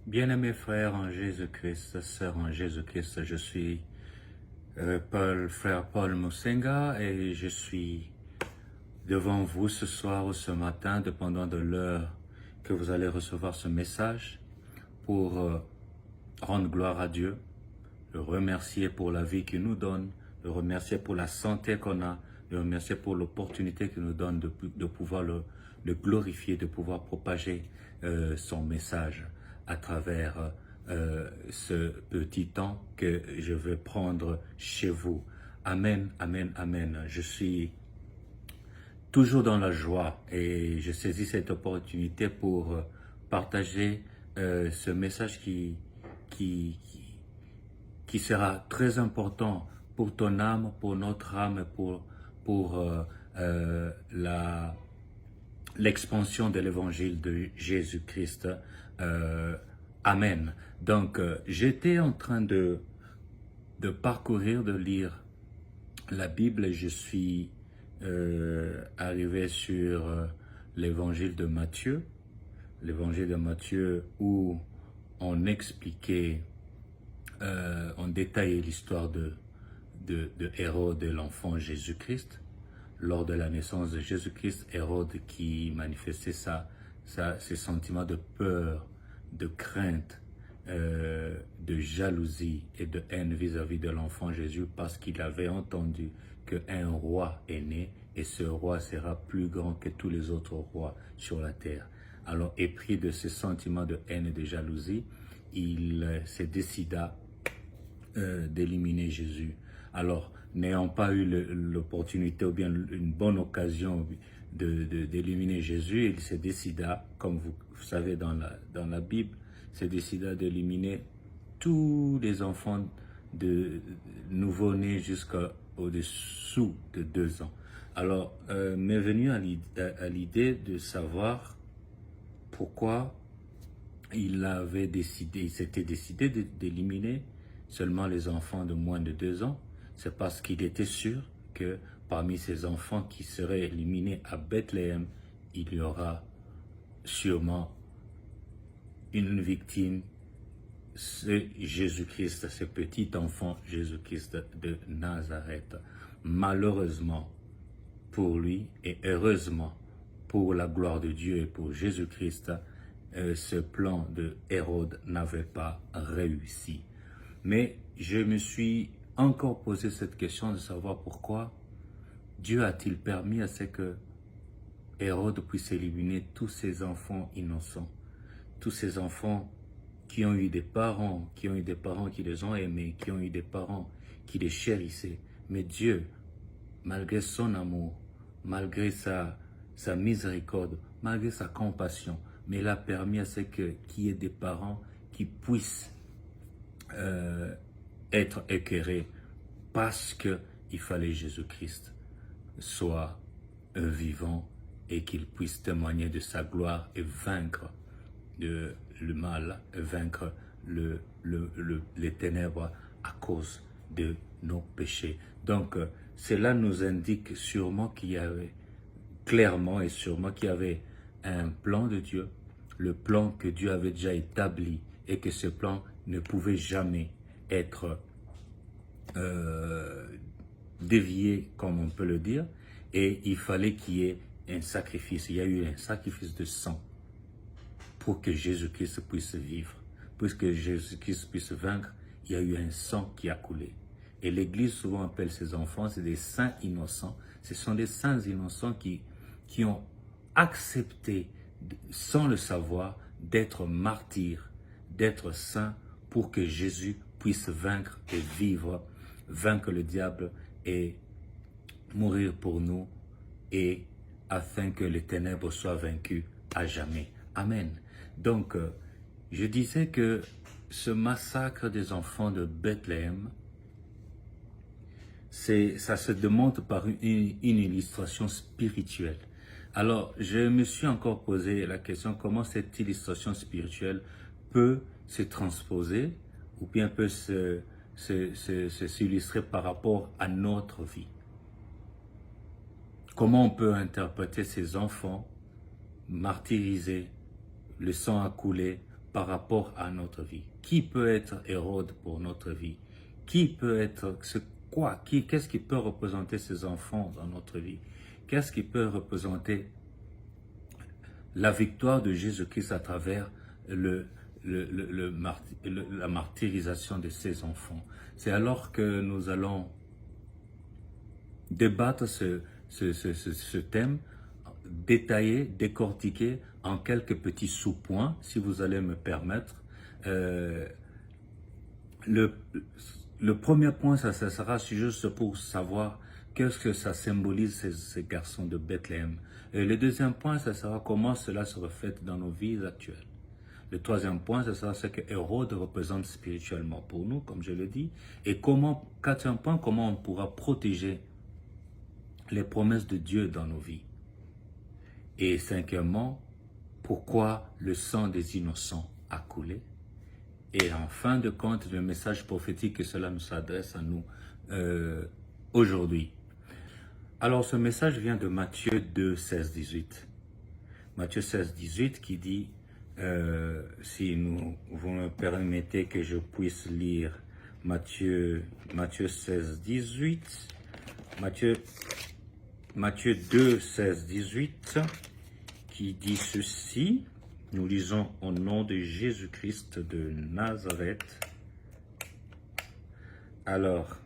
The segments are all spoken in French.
Bien-aimés frères en Jésus-Christ, sœurs en Jésus-Christ, je suis frère Paul Moussenga et je suis devant vous ce soir ou ce matin, dépendant de l'heure que vous allez recevoir ce message, pour rendre gloire à Dieu, le remercier pour la vie qu'il nous donne, le remercier pour la santé qu'on a, le remercier pour l'opportunité qu'il nous donne de pouvoir le glorifier, de pouvoir propager son message à travers ce petit temps que je vais prendre chez vous. Amen, amen, amen. Je suis toujours dans la joie et je saisis cette opportunité pour partager ce message qui, qui sera très important pour ton âme, pour notre âme, pour l'expansion de l'évangile de Jésus-Christ. Amen. Donc, j'étais en train de parcourir, de lire la Bible et je suis arrivé sur l'évangile de Matthieu. L'évangile de Matthieu où on expliquait, on détaillait l'histoire de Hérode et l'enfant Jésus-Christ. Lors de la naissance de Jésus-Christ, Hérode qui manifestait ses sentiments de peur, de crainte, de jalousie et de haine vis-à-vis de l'enfant Jésus parce qu'il avait entendu qu'un roi est né et ce roi sera plus grand que tous les autres rois sur la terre. Alors, épris de ces sentiments de haine et de jalousie, il se décida d'éliminer Jésus. Alors, n'ayant pas eu l'opportunité ou bien une bonne occasion d'éliminer Jésus, il se décida, comme vous savez dans la Bible, se décida d'éliminer tous les enfants de nouveau-nés jusqu'au-dessous de 2 ans. Alors, m'est venu à l'idée de savoir pourquoi il s'était décidé d'éliminer seulement les enfants de moins de 2 ans. C'est parce qu'il était sûr que parmi ces enfants qui seraient éliminés à Bethléem, il y aura sûrement une victime, c'est Jésus-Christ, ce petit enfant Jésus-Christ de Nazareth. Malheureusement pour lui et heureusement pour la gloire de Dieu et pour Jésus-Christ, ce plan de Hérode n'avait pas réussi. Mais je me suis encore posé cette question de savoir pourquoi Dieu a-t-il permis à ce que Hérode puisse éliminer tous ces enfants innocents, tous ces enfants qui ont eu des parents, qui les ont aimés, qui ont eu des parents qui les chérissaient. Mais Dieu, malgré son amour, malgré sa miséricorde, malgré sa compassion, mais il a permis à ce qu'il y ait des parents qui puissent être éclairés parce qu'il fallait Jésus-Christ soit vivant et qu'il puisse témoigner de sa gloire et vaincre le mal, vaincre les ténèbres à cause de nos péchés. Donc, cela nous indique sûrement qu'il y avait, clairement et sûrement qu'il y avait un plan de Dieu, le plan que Dieu avait déjà établi et que ce plan ne pouvait jamais être dévié, comme on peut le dire, et il fallait qu'il y ait un sacrifice. Il y a eu un sacrifice de sang pour que Jésus-Christ puisse vivre. Puisque Jésus-Christ puisse vaincre, il y a eu un sang qui a coulé. Et l'Église souvent appelle ces enfants, c'est des saints innocents. Ce sont des saints innocents qui ont accepté, sans le savoir, d'être martyrs, d'être saints pour que Jésus puisse vaincre et vivre, vaincre le diable et mourir pour nous et afin que les ténèbres soient vaincues à jamais. Amen. Donc, je disais que ce massacre des enfants de Bethléem, ça se démontre par une illustration spirituelle. Alors, je me suis encore posé la question, comment cette illustration spirituelle peut se transposer ou bien peut s'illustrer par rapport à notre vie. Comment on peut interpréter ces enfants martyrisés, le sang a coulé par rapport à notre vie? Qui peut être Hérode pour notre vie? Qui peut être, qu'est-ce qui peut représenter ces enfants dans notre vie? Qu'est-ce qui peut représenter la victoire de Jésus-Christ à travers la martyrisation de ses enfants? C'est alors que nous allons débattre ce thème, détailler, décortiquer en quelques petits sous-points, si vous allez me permettre. Le premier point, ça sera juste pour savoir qu'est-ce que ça symbolise, ces garçons de Bethléem. Et le deuxième point, ça sera comment cela se reflète dans nos vies actuelles. Le troisième point, ça sera ce que Hérode représente spirituellement pour nous, comme je l'ai dit. Et quatrième point, comment on pourra protéger les promesses de Dieu dans nos vies. Et cinquièmement, pourquoi le sang des innocents a coulé. Et en fin de compte, le message prophétique que cela nous s'adresse à nous aujourd'hui. Alors, ce message vient de Matthieu 2, 16, 18. Matthieu 16, 18 qui dit, si vous me permettez que je puisse lire Matthieu 16, 18, Matthieu 2, 16, 18, qui dit ceci. Nous lisons au nom de Jésus-Christ de Nazareth. Alors,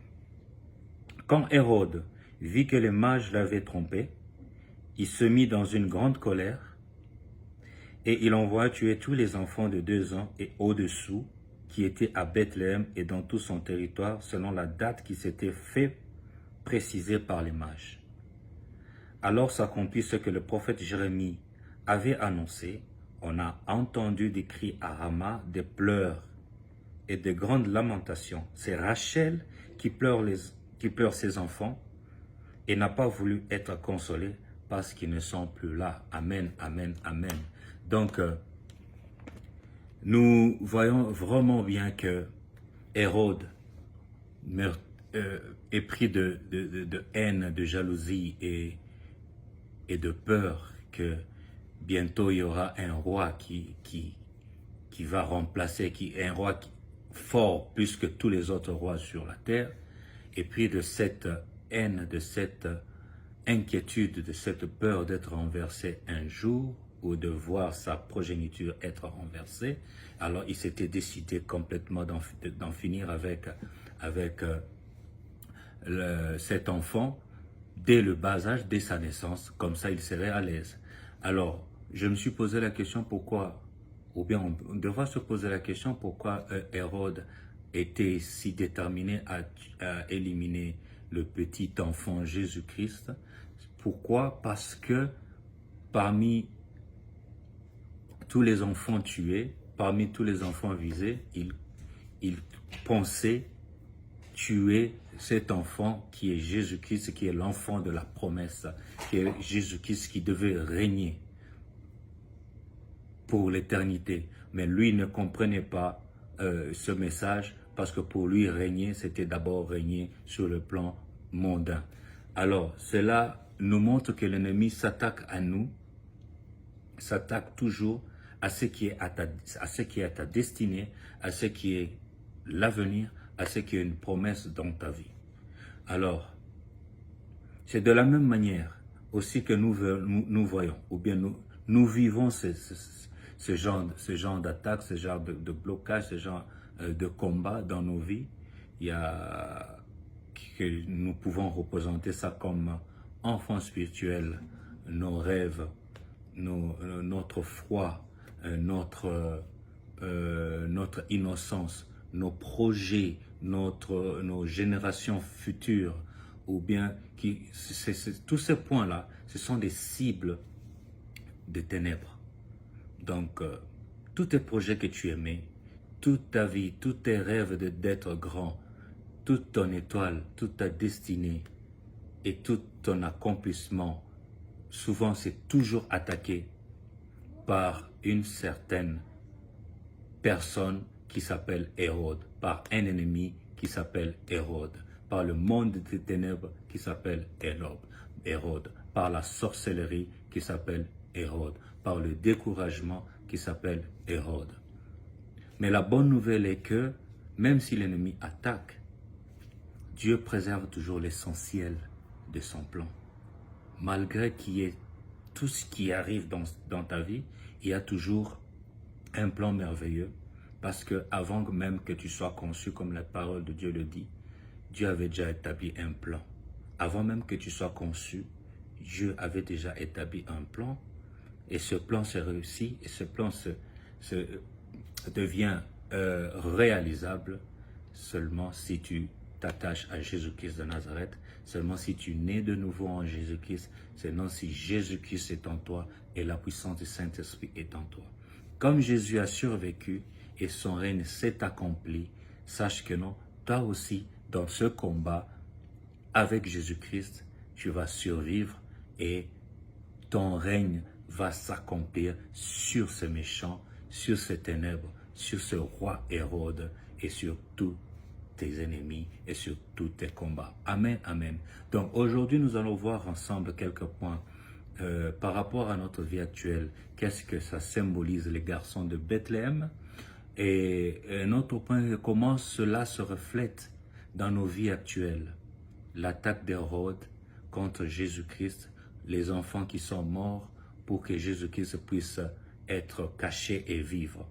quand Hérode vit que les mages l'avaient trompé, il se mit dans une grande colère et il envoya tuer tous les enfants de 2 ans et au-dessous qui étaient à Bethléem et dans tout son territoire selon la date qui s'était fait préciser par les mages. Alors s'accomplit ce que le prophète Jérémie avait annoncé. On a entendu des cris à Rama, des pleurs et de grandes lamentations. C'est Rachel qui pleure ses enfants et n'a pas voulu être consolée parce qu'ils ne sont plus là. Amen, amen, amen. Donc, nous voyons vraiment bien que Hérode est pris de haine, de jalousie et de peur que bientôt il y aura un roi qui va remplacer, un roi fort plus que tous les autres rois sur la terre. Et puis de cette haine, de cette inquiétude, de cette peur d'être renversé un jour ou de voir sa progéniture être renversée, alors il s'était décidé complètement d'en finir avec cet enfant dès le bas âge, dès sa naissance, comme ça il serait à l'aise. Alors, je me suis posé la question pourquoi, ou bien on devra se poser la question pourquoi Hérode était si déterminé à éliminer le petit enfant Jésus-Christ. Pourquoi? Parce que parmi tous les enfants tués, parmi tous les enfants visés, il pensait tuer cet enfant qui est Jésus-Christ, qui est l'enfant de la promesse, qui est Jésus-Christ qui devait régner pour l'éternité. Mais lui ne comprenait pas ce message parce que pour lui régner, c'était d'abord régner sur le plan mondain. Alors, cela nous montre que l'ennemi s'attaque à nous, s'attaque toujours à ce qui est à ta destinée, à ce qui est l'avenir, à ce qui est une promesse dans ta vie. Alors, c'est de la même manière aussi que nous voyons, ou bien nous vivons ce genre d'attaque, ce genre de blocage, ce genre de combat dans nos vies. Il y a que nous pouvons représenter ça comme enfants spirituels, nos rêves, notre foi, notre innocence, nos projets, nos générations futures, ou bien tous ces points-là, ce sont des cibles de ténèbres. Donc, tous tes projets que tu aimais, toute ta vie, tous tes rêves d'être grand, toute ton étoile, toute ta destinée et tout ton accomplissement, souvent c'est toujours attaqué par une certaine personne qui s'appelle Hérode, par un ennemi qui s'appelle Hérode, par le monde des ténèbres qui s'appelle Hérode, par la sorcellerie qui s'appelle Hérode, par le découragement qui s'appelle Hérode. Mais la bonne nouvelle est que, même si l'ennemi attaque, Dieu préserve toujours l'essentiel de son plan. Malgré qu'il y ait tout ce qui arrive dans ta vie, il y a toujours un plan merveilleux. Parce que avant même que tu sois conçu, comme la parole de Dieu le dit, Dieu avait déjà établi un plan. Avant même que tu sois conçu, Dieu avait déjà établi un plan. Et ce plan se réussit, et ce plan devient réalisable seulement si tu t'attaches à Jésus-Christ de Nazareth, seulement si tu nais de nouveau en Jésus-Christ, seulement si Jésus-Christ est en toi et la puissance du Saint-Esprit est en toi. Comme Jésus a survécu et son règne s'est accompli, sache que non, toi aussi, dans ce combat avec Jésus-Christ, tu vas survivre et ton règne va s'accomplir sur ce méchant, sur ces ténèbres, sur ce roi Hérode et sur tous tes ennemis et sur tous tes combats. Amen, amen. Donc aujourd'hui, nous allons voir ensemble quelques points par rapport à notre vie actuelle. Qu'est-ce que ça symbolise, les garçons de Bethléem? Et un autre point, comment cela se reflète dans nos vies actuelles. L'attaque d'Hérode contre Jésus-Christ, les enfants qui sont morts pour que Jésus-Christ puisse être caché et vivre.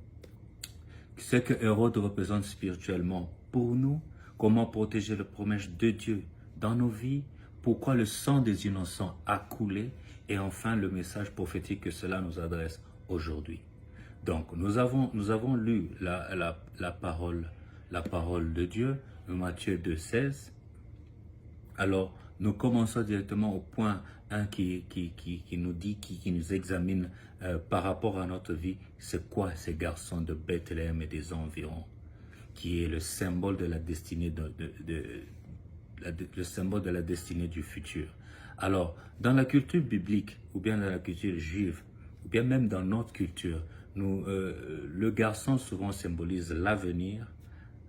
Ce que Hérode représente spirituellement pour nous, comment protéger les promesses de Dieu dans nos vies, pourquoi le sang des innocents a coulé, et enfin le message prophétique que cela nous adresse aujourd'hui. Donc nous avons lu la parole de Dieu, Matthieu 2,16. Alors nous commençons directement au point 1 qui nous dit, qui nous examine par rapport à notre vie, c'est quoi ces garçons de Bethléem et des environs, qui est le symbole de la destinée le symbole de la destinée du futur. Alors, dans la culture biblique, ou bien dans la culture juive, ou bien même dans notre culture, le garçon souvent symbolise l'avenir,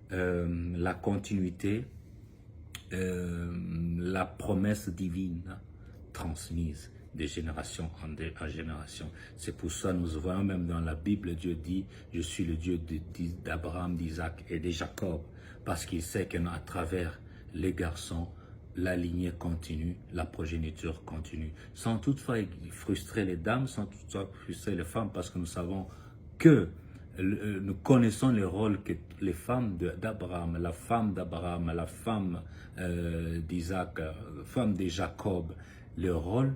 la continuité, la promesse divine transmise de génération en génération. C'est pour ça que nous voyons même dans la Bible, Dieu dit, je suis le Dieu d'Abraham, d'Isaac et de Jacob, parce qu'il sait qu'à travers les garçons, la lignée continue, la progéniture continue, sans toutefois frustrer les dames, sans toutefois frustrer les femmes, parce que nous savons que nous connaissons les rôles que les femmes d'Abraham, la femme d'Abraham, la femme d'Isaac, la femme de Jacob, les rôles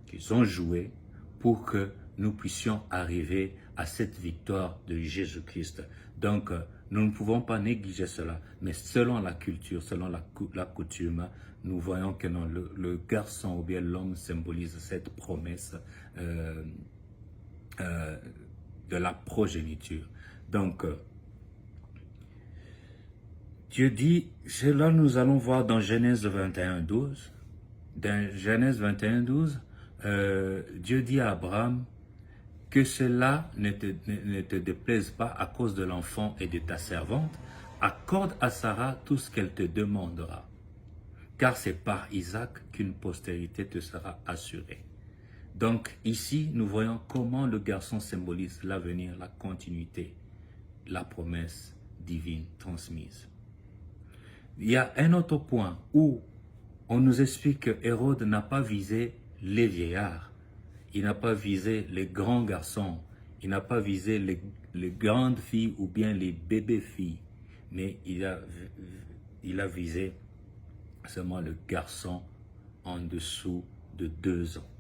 qu'ils ont joués pour que nous puissions arriver à cette victoire de Jésus-Christ. Donc, nous ne pouvons pas négliger cela, mais selon la culture, selon la coutume, nous voyons que non, le garçon ou bien l'homme symbolise cette promesse de la progéniture. Donc, Dieu dit, cela nous allons voir dans Genèse 21:12. Dans Genèse 21:12, Dieu dit à Abraham que cela ne te déplaise pas à cause de l'enfant et de ta servante. Accorde à Sarah tout ce qu'elle te demandera, car c'est par Isaac qu'une postérité te sera assurée. Donc ici, nous voyons comment le garçon symbolise l'avenir, la continuité, la promesse divine transmise. Il y a un autre point où on nous explique que Hérode n'a pas visé les vieillards, il n'a pas visé les grands garçons, il n'a pas visé les grandes filles ou bien les bébés filles, mais il a visé seulement le garçon en dessous de 2 ans.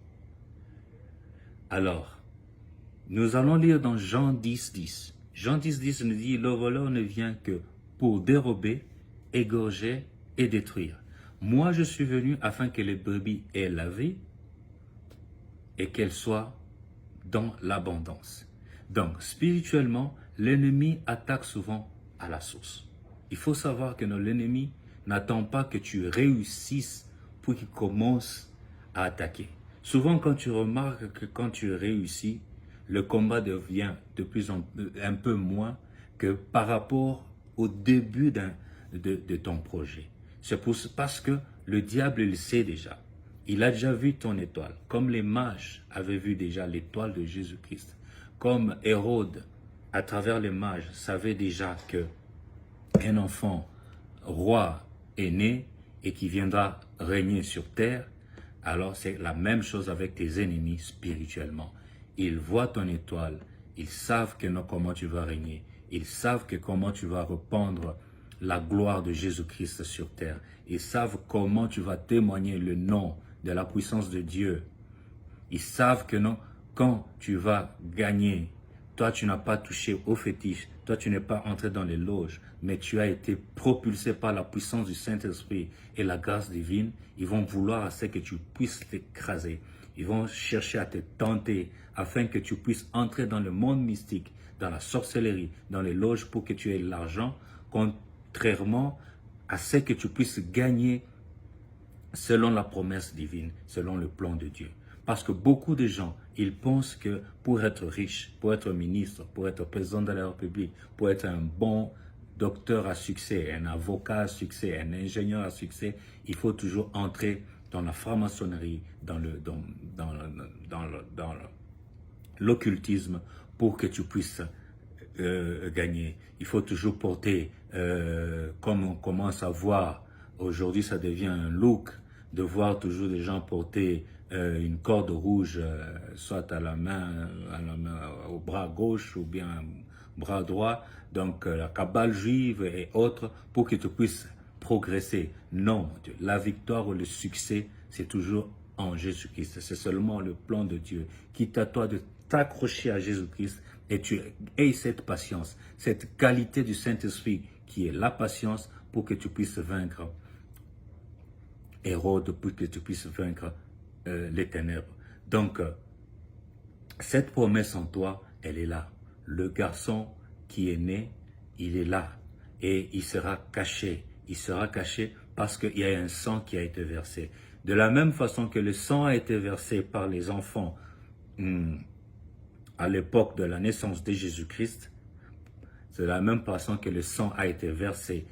Alors, nous allons lire dans Jean 10:10. Jean 10:10 nous dit, le voleur ne vient que pour dérober, égorger et détruire. Moi, je suis venu afin que les brebis aient la vie et qu'elles soient dans l'abondance. Donc, spirituellement, l'ennemi attaque souvent à la source. Il faut savoir que l'ennemi n'attend pas que tu réussisses pour qu'il commence à attaquer. Souvent, quand tu remarques que quand tu réussis, le combat devient un peu moins que par rapport au début de ton projet. C'est parce que le diable le sait déjà. Il a déjà vu ton étoile, comme les mages avaient vu déjà l'étoile de Jésus-Christ, comme Hérode à travers les mages, savaient déjà que un enfant roi est né et qui viendra régner sur terre, alors c'est la même chose avec tes ennemis spirituellement. Ils voient ton étoile, ils savent que non, comment tu vas régner, ils savent que comment tu vas répandre la gloire de Jésus-Christ sur terre. Ils savent comment tu vas témoigner le nom de la puissance de Dieu. Ils savent que non, quand tu vas gagner, toi tu n'as pas touché au fétiche, toi tu n'es pas entré dans les loges, mais tu as été propulsé par la puissance du Saint-Esprit et la grâce divine. Ils vont vouloir à ce que tu puisses t'écraser. Ils vont chercher à te tenter afin que tu puisses entrer dans le monde mystique, dans la sorcellerie, dans les loges pour que tu aies l'argent, contrairement à ce que tu puisses gagner selon la promesse divine, selon le plan de Dieu. Parce que beaucoup de gens, ils pensent que pour être riche, pour être ministre, pour être président de la République, pour être un bon docteur à succès, un avocat à succès, un ingénieur à succès, il faut toujours entrer dans la franc-maçonnerie, dans l'occultisme pour que tu puisses gagner. Il faut toujours porter, comme on commence à voir, aujourd'hui ça devient un look, de voir toujours des gens porter une corde rouge, soit à la main, au bras gauche ou bien bras droit, donc la cabale juive et autres, pour que tu puisses progresser. Non, mon Dieu, la victoire ou le succès, c'est toujours en Jésus-Christ. C'est seulement le plan de Dieu. Quitte à toi de t'accrocher à Jésus-Christ et tu aies cette patience, cette qualité du Saint-Esprit qui est la patience pour que tu puisses vaincre Hérode, pour que tu puisses vaincre les ténèbres. Donc, cette promesse en toi, elle est là. Le garçon qui est né, il est là et il sera caché. Il sera caché parce qu'il y a un sang qui a été versé. De la même façon que le sang a été versé par les enfants à l'époque de la naissance de Jésus-Christ, c'est de la même façon que le sang a été versé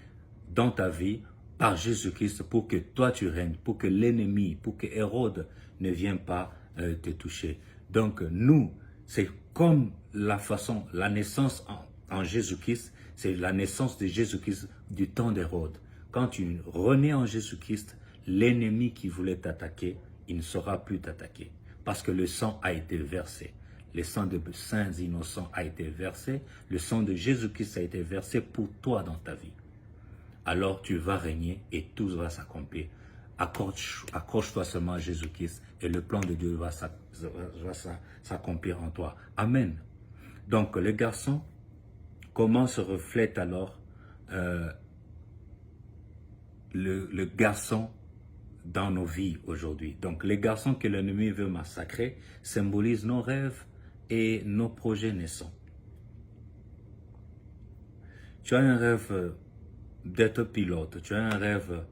dans ta vie par Jésus-Christ pour que toi tu règnes, pour que l'ennemi, pour que Hérode ne vienne pas te toucher. Donc nous, c'est comme la façon, la naissance en Jésus-Christ, c'est la naissance de Jésus-Christ du temps d'Hérode. Quand tu renais en Jésus-Christ, l'ennemi qui voulait t'attaquer, il ne saura plus t'attaquer parce que le sang a été versé. Le sang de saints innocents a été versé, le sang de Jésus-Christ a été versé pour toi dans ta vie. Alors tu vas régner et tout va s'accomplir. Accroche-toi seulement à Jésus-Christ et le plan de Dieu va s'accomplir en toi. Amen. Donc le garçon, comment se reflète alors le garçon dans nos vies aujourd'hui? Donc les garçons que l'ennemi veut massacrer symbolisent nos rêves et nos projets naissants. Tu as un rêve d'être pilote, tu as un rêve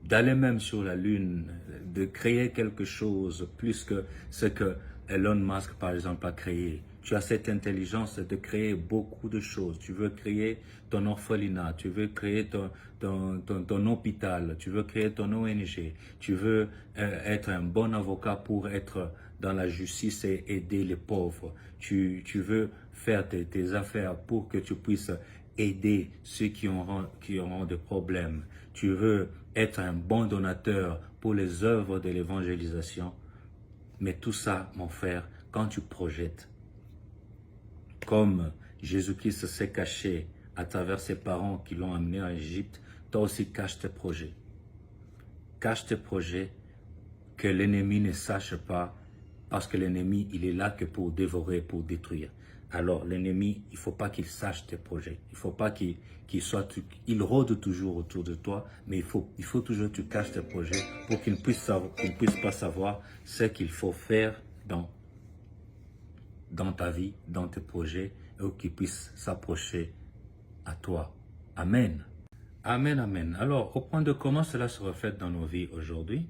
d'aller même sur la Lune, de créer quelque chose plus que ce que Elon Musk, par exemple, a créé. Tu as cette intelligence de créer beaucoup de choses. Tu veux créer ton orphelinat, tu veux créer ton hôpital, tu veux créer ton ONG, tu veux être un bon avocat pour être dans la justice et aider les pauvres. Tu veux faire tes affaires pour que tu puisses aider ceux qui auront des problèmes. Tu veux être un bon donateur pour les œuvres de l'évangélisation. Mais tout ça, mon frère, quand tu projettes, comme Jésus-Christ s'est caché à travers ses parents qui l'ont amené en Égypte, toi aussi cache tes projets. Cache tes projets, que l'ennemi ne sache pas, parce que l'ennemi, il est là que pour dévorer, pour détruire. Alors l'ennemi, il ne faut pas qu'il sache tes projets. Il ne faut pas qu'il il rôde toujours autour de toi, mais il faut toujours que tu caches tes projets pour qu'il ne puisse pas savoir ce qu'il faut faire dans ta vie, dans tes projets, et qu'il puisse s'approcher à toi. Amen. Amen, amen. Alors, au point de comment cela se reflète dans nos vies aujourd'hui,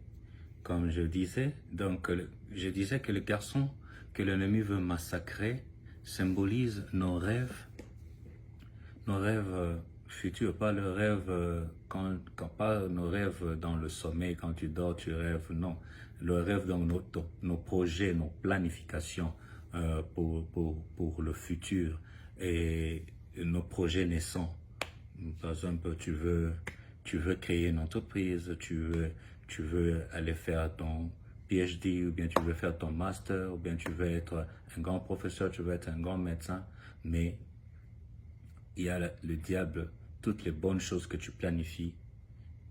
comme je disais, donc je disais que le garçon que l'ennemi veut massacrer symbolise nos rêves futurs, pas le rêve pas nos rêves dans le sommeil, quand tu dors tu rêves, non, le rêve dans nos projets, nos planifications pour le futur, et nos projets naissants. Par exemple, tu veux créer une entreprise, tu veux aller faire ton PhD, ou bien tu veux faire ton master, ou bien tu veux être un grand professeur, tu veux être un grand médecin, mais il y a le diable, toutes les bonnes choses que tu planifies,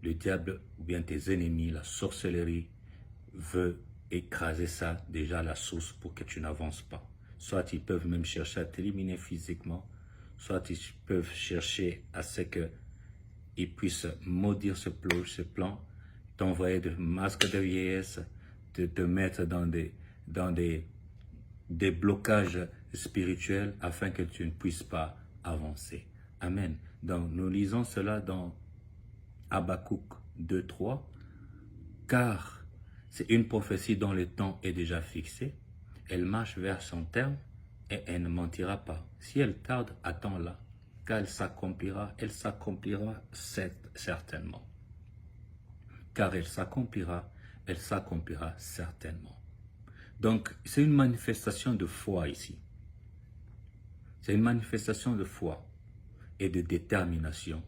le diable ou bien tes ennemis, la sorcellerie, veut écraser ça déjà à la source pour que tu n'avances pas. Soit ils peuvent même chercher à t'éliminer physiquement, soit ils peuvent chercher à ce qu'ils puissent maudire ce plan, t'envoyer des masques de vieillesse, te mettre dans des blocages spirituels afin que tu ne puisses pas avancer. Amen. Donc nous lisons cela dans Habakkuk 2:3, car c'est une prophétie dont le temps est déjà fixé. Elle marche vers son terme et elle ne mentira pas. Si elle tarde, attends-la, car elle s'accomplira certainement. Car elle s'accomplira certainement. Donc, c'est une manifestation de foi ici. C'est une manifestation de foi et de détermination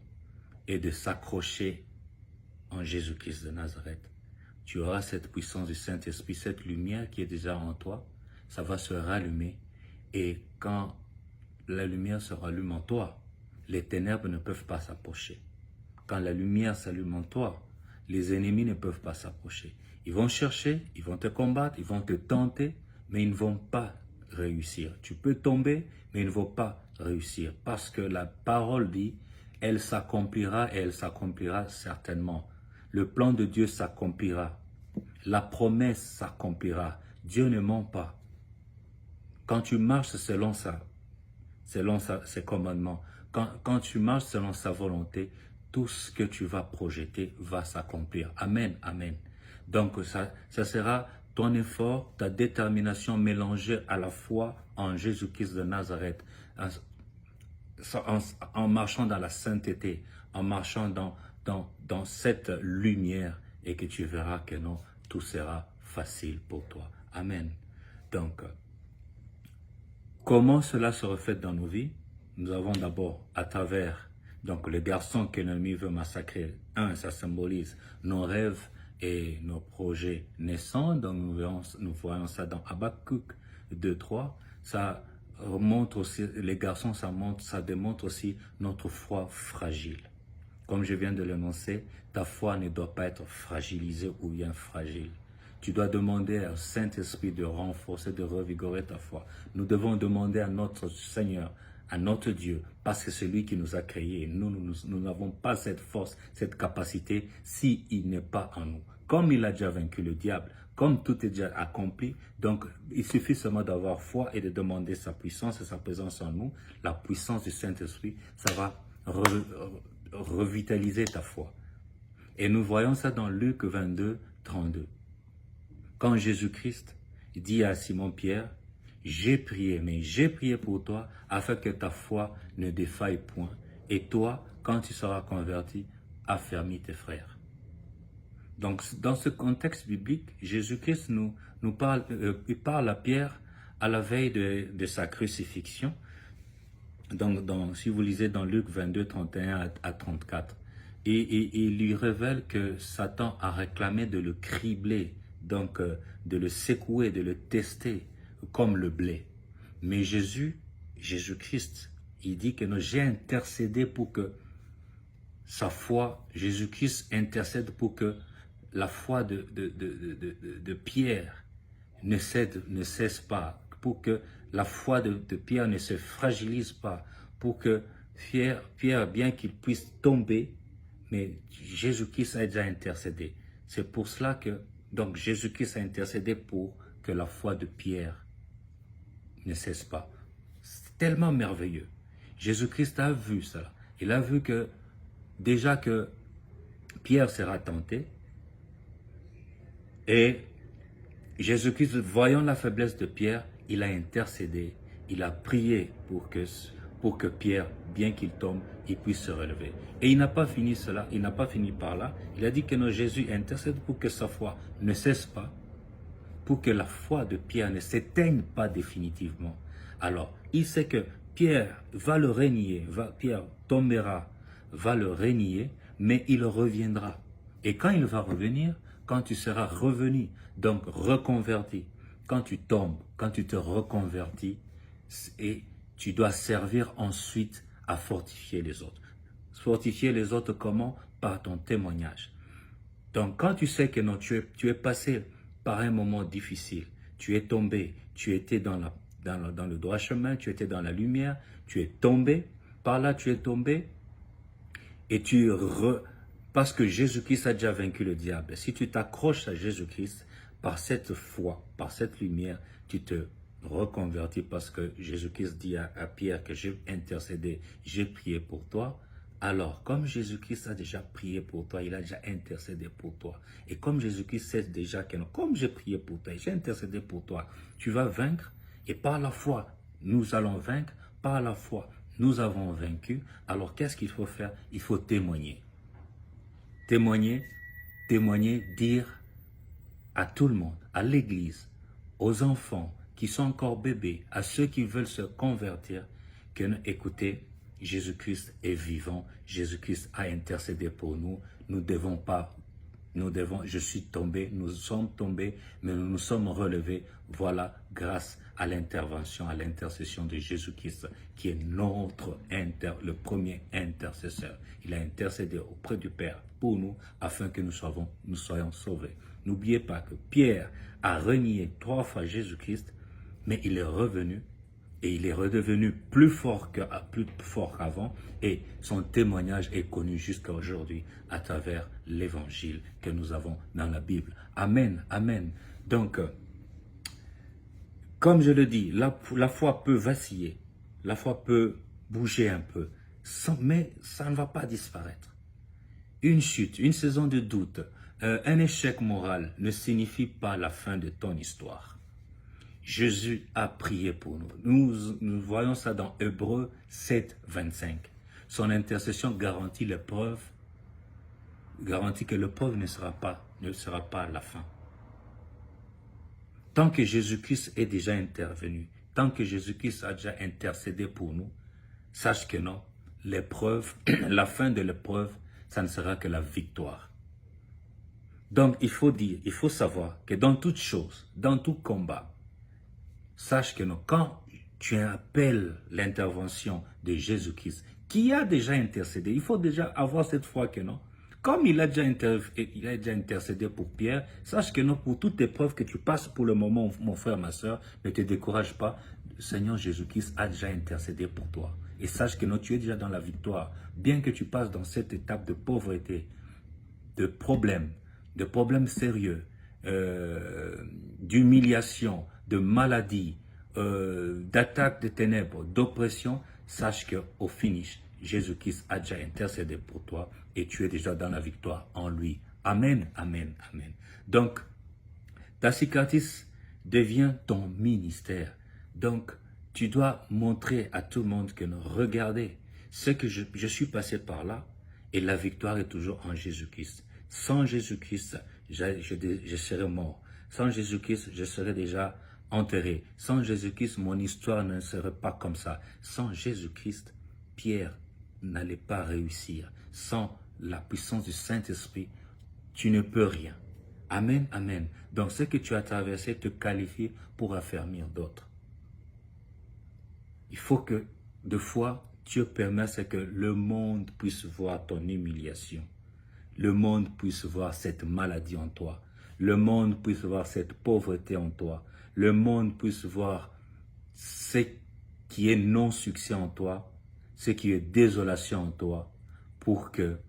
et de s'accrocher en Jésus-Christ de Nazareth. Tu auras cette puissance du Saint-Esprit, cette lumière qui est déjà en toi, ça va se rallumer. Et quand la lumière se rallume en toi, les ténèbres ne peuvent pas s'approcher. Quand la lumière s'allume en toi, les ennemis ne peuvent pas s'approcher. Ils vont chercher, ils vont te combattre, ils vont te tenter, mais ils ne vont pas réussir. Tu peux tomber, mais ils ne vont pas réussir. Parce que la parole dit, elle s'accomplira et elle s'accomplira certainement. Le plan de Dieu s'accomplira. La promesse s'accomplira. Dieu ne ment pas. Quand tu marches selon ses commandements, quand tu marches selon sa volonté, tout ce que tu vas projeter va s'accomplir. Amen, amen. Donc ça sera ton effort, ta détermination mélangée à la foi en Jésus-Christ de Nazareth, en marchant dans la sainteté, en marchant dans cette lumière, et que tu verras que non, tout sera facile pour toi. Amen. Donc, comment cela se reflète dans nos vies? Nous avons d'abord, à travers le garçon que l'ennemi veut massacrer, ça symbolise nos rêves et nos projets naissants. Donc nous voyons ça dans Habakkuk 2:3. Ça montre aussi, les garçons, ça démontre aussi notre foi fragile. Comme je viens de l'énoncer, ta foi ne doit pas être fragilisée ou bien fragile. Tu dois demander au Saint-Esprit de renforcer, de revigorer ta foi. Nous devons demander à notre Seigneur, à notre Dieu, parce que c'est lui qui nous a créés. Nous n'avons pas cette force, cette capacité, s'il n'est pas en nous. Comme il a déjà vaincu le diable, comme tout est déjà accompli, donc il suffit seulement d'avoir foi et de demander sa puissance et sa présence en nous. La puissance du Saint-Esprit, ça va revitaliser ta foi. Et nous voyons ça dans Luc 22:32. Quand Jésus-Christ dit à Simon-Pierre, j'ai prié, mais j'ai prié pour toi afin que ta foi ne défaille point. Et toi, quand tu seras converti, affermis tes frères. Donc, dans ce contexte biblique, Jésus-Christ nous parle, il parle à Pierre à la veille de sa crucifixion. Donc, si vous lisez dans Luc 22:31 à 34, et il lui révèle que Satan a réclamé de le cribler, donc de le secouer, de le tester comme le blé. Mais Jésus-Christ, il dit que j'ai intercédé pour que sa foi, Jésus-Christ intercède pour que la foi de Pierre ne cesse pas, pour que la foi de Pierre ne se fragilise pas, pour que Pierre, bien qu'il puisse tomber, mais Jésus-Christ a déjà intercédé. C'est pour cela que donc Jésus-Christ a intercédé pour que la foi de Pierre ne cesse pas. C'est tellement merveilleux. Jésus-Christ a vu cela. Il a vu que déjà que Pierre sera tenté, et Jésus-Christ, voyant la faiblesse de Pierre, il a intercédé, il a prié pour que Pierre, bien qu'il tombe, il puisse se relever. Et il n'a pas fini cela, il n'a pas fini par là. Il a dit que notre Jésus intercède pour que sa foi ne cesse pas, pour que la foi de Pierre ne s'éteigne pas définitivement. Alors, il sait que Pierre va le renier, Pierre tombera, va le renier, mais il reviendra. Et quand il va revenir, quand tu seras revenu, donc reconverti, quand tu tombes, quand tu te reconvertis, et tu dois servir ensuite à fortifier les autres. Fortifier les autres comment? Par ton témoignage. Donc quand tu sais que non, tu es passé par un moment difficile, tu es tombé, tu étais dans le droit chemin, tu étais dans la lumière, tu es tombé, par là tu es tombé, et parce que Jésus-Christ a déjà vaincu le diable. Si tu t'accroches à Jésus-Christ, par cette foi, par cette lumière, tu te reconvertis parce que Jésus-Christ dit à Pierre que j'ai intercédé, j'ai prié pour toi. Alors, comme Jésus-Christ a déjà prié pour toi, il a déjà intercédé pour toi. Et comme Jésus-Christ sait déjà que non, comme j'ai prié pour toi, j'ai intercédé pour toi, tu vas vaincre. Et par la foi, nous allons vaincre. Par la foi, nous avons vaincu. Alors, qu'est-ce qu'il faut faire? Il faut témoigner. Témoigner, dire à tout le monde, à l'église, aux enfants qui sont encore bébés, à ceux qui veulent se convertir, que écoutez, Jésus-Christ est vivant, Jésus-Christ a intercédé pour nous, je suis tombé, nous sommes tombés, mais nous nous sommes relevés, voilà, grâce à l'intervention, à l'intercession de Jésus-Christ, qui est le premier intercesseur. Il a intercédé auprès du Père pour nous, afin que nous soyons sauvés. N'oubliez pas que Pierre a renié 3 fois Jésus-Christ, mais il est revenu, et il est redevenu plus fort qu'avant, et son témoignage est connu jusqu'à aujourd'hui à travers l'évangile que nous avons dans la Bible. Amen, amen. Donc, comme je le dis, la foi peut vaciller, la foi peut bouger un peu, mais ça ne va pas disparaître. Une chute, une saison de doute, un échec moral ne signifie pas la fin de ton histoire. Jésus a prié pour nous. Nous voyons ça dans Hébreux 7, 25. Son intercession garantit que l'épreuve ne sera pas la fin. Tant que Jésus-Christ est déjà intervenu, tant que Jésus-Christ a déjà intercédé pour nous, sache que non, l'épreuve, la fin de l'épreuve, ça ne sera que la victoire. Donc il faut savoir que dans toute chose, dans tout combat, sache que non, quand tu appelles l'intervention de Jésus-Christ, qui a déjà intercédé, il faut déjà avoir cette foi que non. Comme il a déjà intercédé pour Pierre, sache que non, pour toute épreuve que tu passes pour le moment, mon frère, ma soeur, ne te décourage pas. Le Seigneur Jésus-Christ a déjà intercédé pour toi. Et sache que non, tu es déjà dans la victoire. Bien que tu passes dans cette étape de pauvreté, de problèmes sérieux, d'humiliation, de maladie, d'attaque de ténèbres, d'oppression, sache qu'au finish, Jésus-Christ a déjà intercédé pour toi et tu es déjà dans la victoire en lui. Amen, amen, amen. Donc, ta cicatrice devient ton ministère. Donc, tu dois montrer à tout le monde que regardez, ce que je suis passé par là et la victoire est toujours en Jésus-Christ. Sans Jésus-Christ, je serais mort. Sans Jésus-Christ, je serais déjà enterré. Sans Jésus-Christ, mon histoire ne serait pas comme ça. Sans Jésus-Christ, Pierre n'allait pas réussir. Sans la puissance du Saint-Esprit, tu ne peux rien. Amen, amen. Donc, ce que tu as traversé te qualifie pour affermir d'autres. Il faut que, de fois, Dieu permette que le monde puisse voir ton humiliation. Le monde puisse voir cette maladie en toi. Le monde puisse voir cette pauvreté en toi. Le monde puisse voir ce qui est non-succès en toi, ce qui est désolation en toi, pour que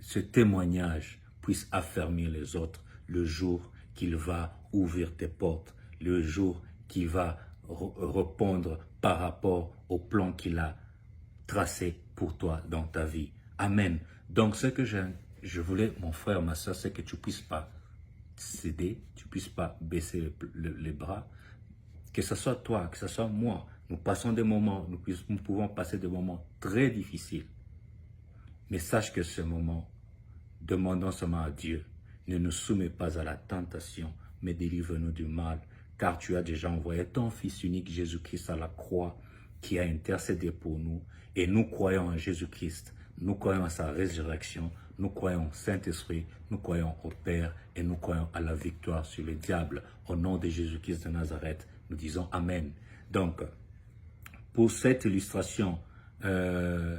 ce témoignage puisse affermir les autres le jour qu'il va ouvrir tes portes, le jour qu'il va répondre par rapport au plan qu'il a tracé pour toi dans ta vie. Amen. Donc ce que je voulais, mon frère, ma soeur, c'est que tu ne puisses pas céder, tu ne puisses pas baisser les bras, que ce soit toi, que ce soit moi. Nous passons des moments, nous pouvons passer des moments très difficiles. Mais sache que ce moment, demandons seulement à Dieu, ne nous soumets pas à la tentation, mais délivre-nous du mal, car tu as déjà envoyé ton Fils unique Jésus-Christ à la croix qui a intercédé pour nous et nous croyons en Jésus-Christ, nous croyons à sa résurrection, nous croyons au Saint-Esprit, nous croyons au Père et nous croyons à la victoire sur le diable. Au nom de Jésus-Christ de Nazareth, nous disons Amen. Donc, pour cette illustration que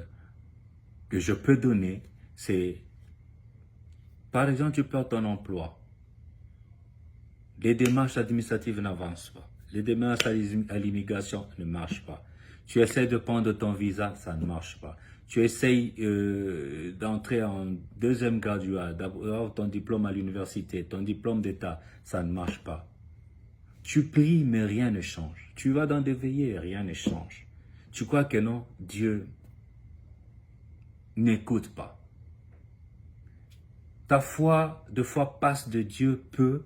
je peux donner, c'est, par exemple, tu perds ton emploi. Les démarches administratives n'avancent pas. Les démarches à l'immigration ne marchent pas. Tu essaies de prendre ton visa, ça ne marche pas. Tu essayes d'entrer en deuxième graduat, d'avoir ton diplôme à l'université, ton diplôme d'État, ça ne marche pas. Tu pries, mais rien ne change. Tu vas dans des veillées, rien ne change. Tu crois que non, Dieu n'écoute pas. Ta foi, de foi, passe de Dieu peu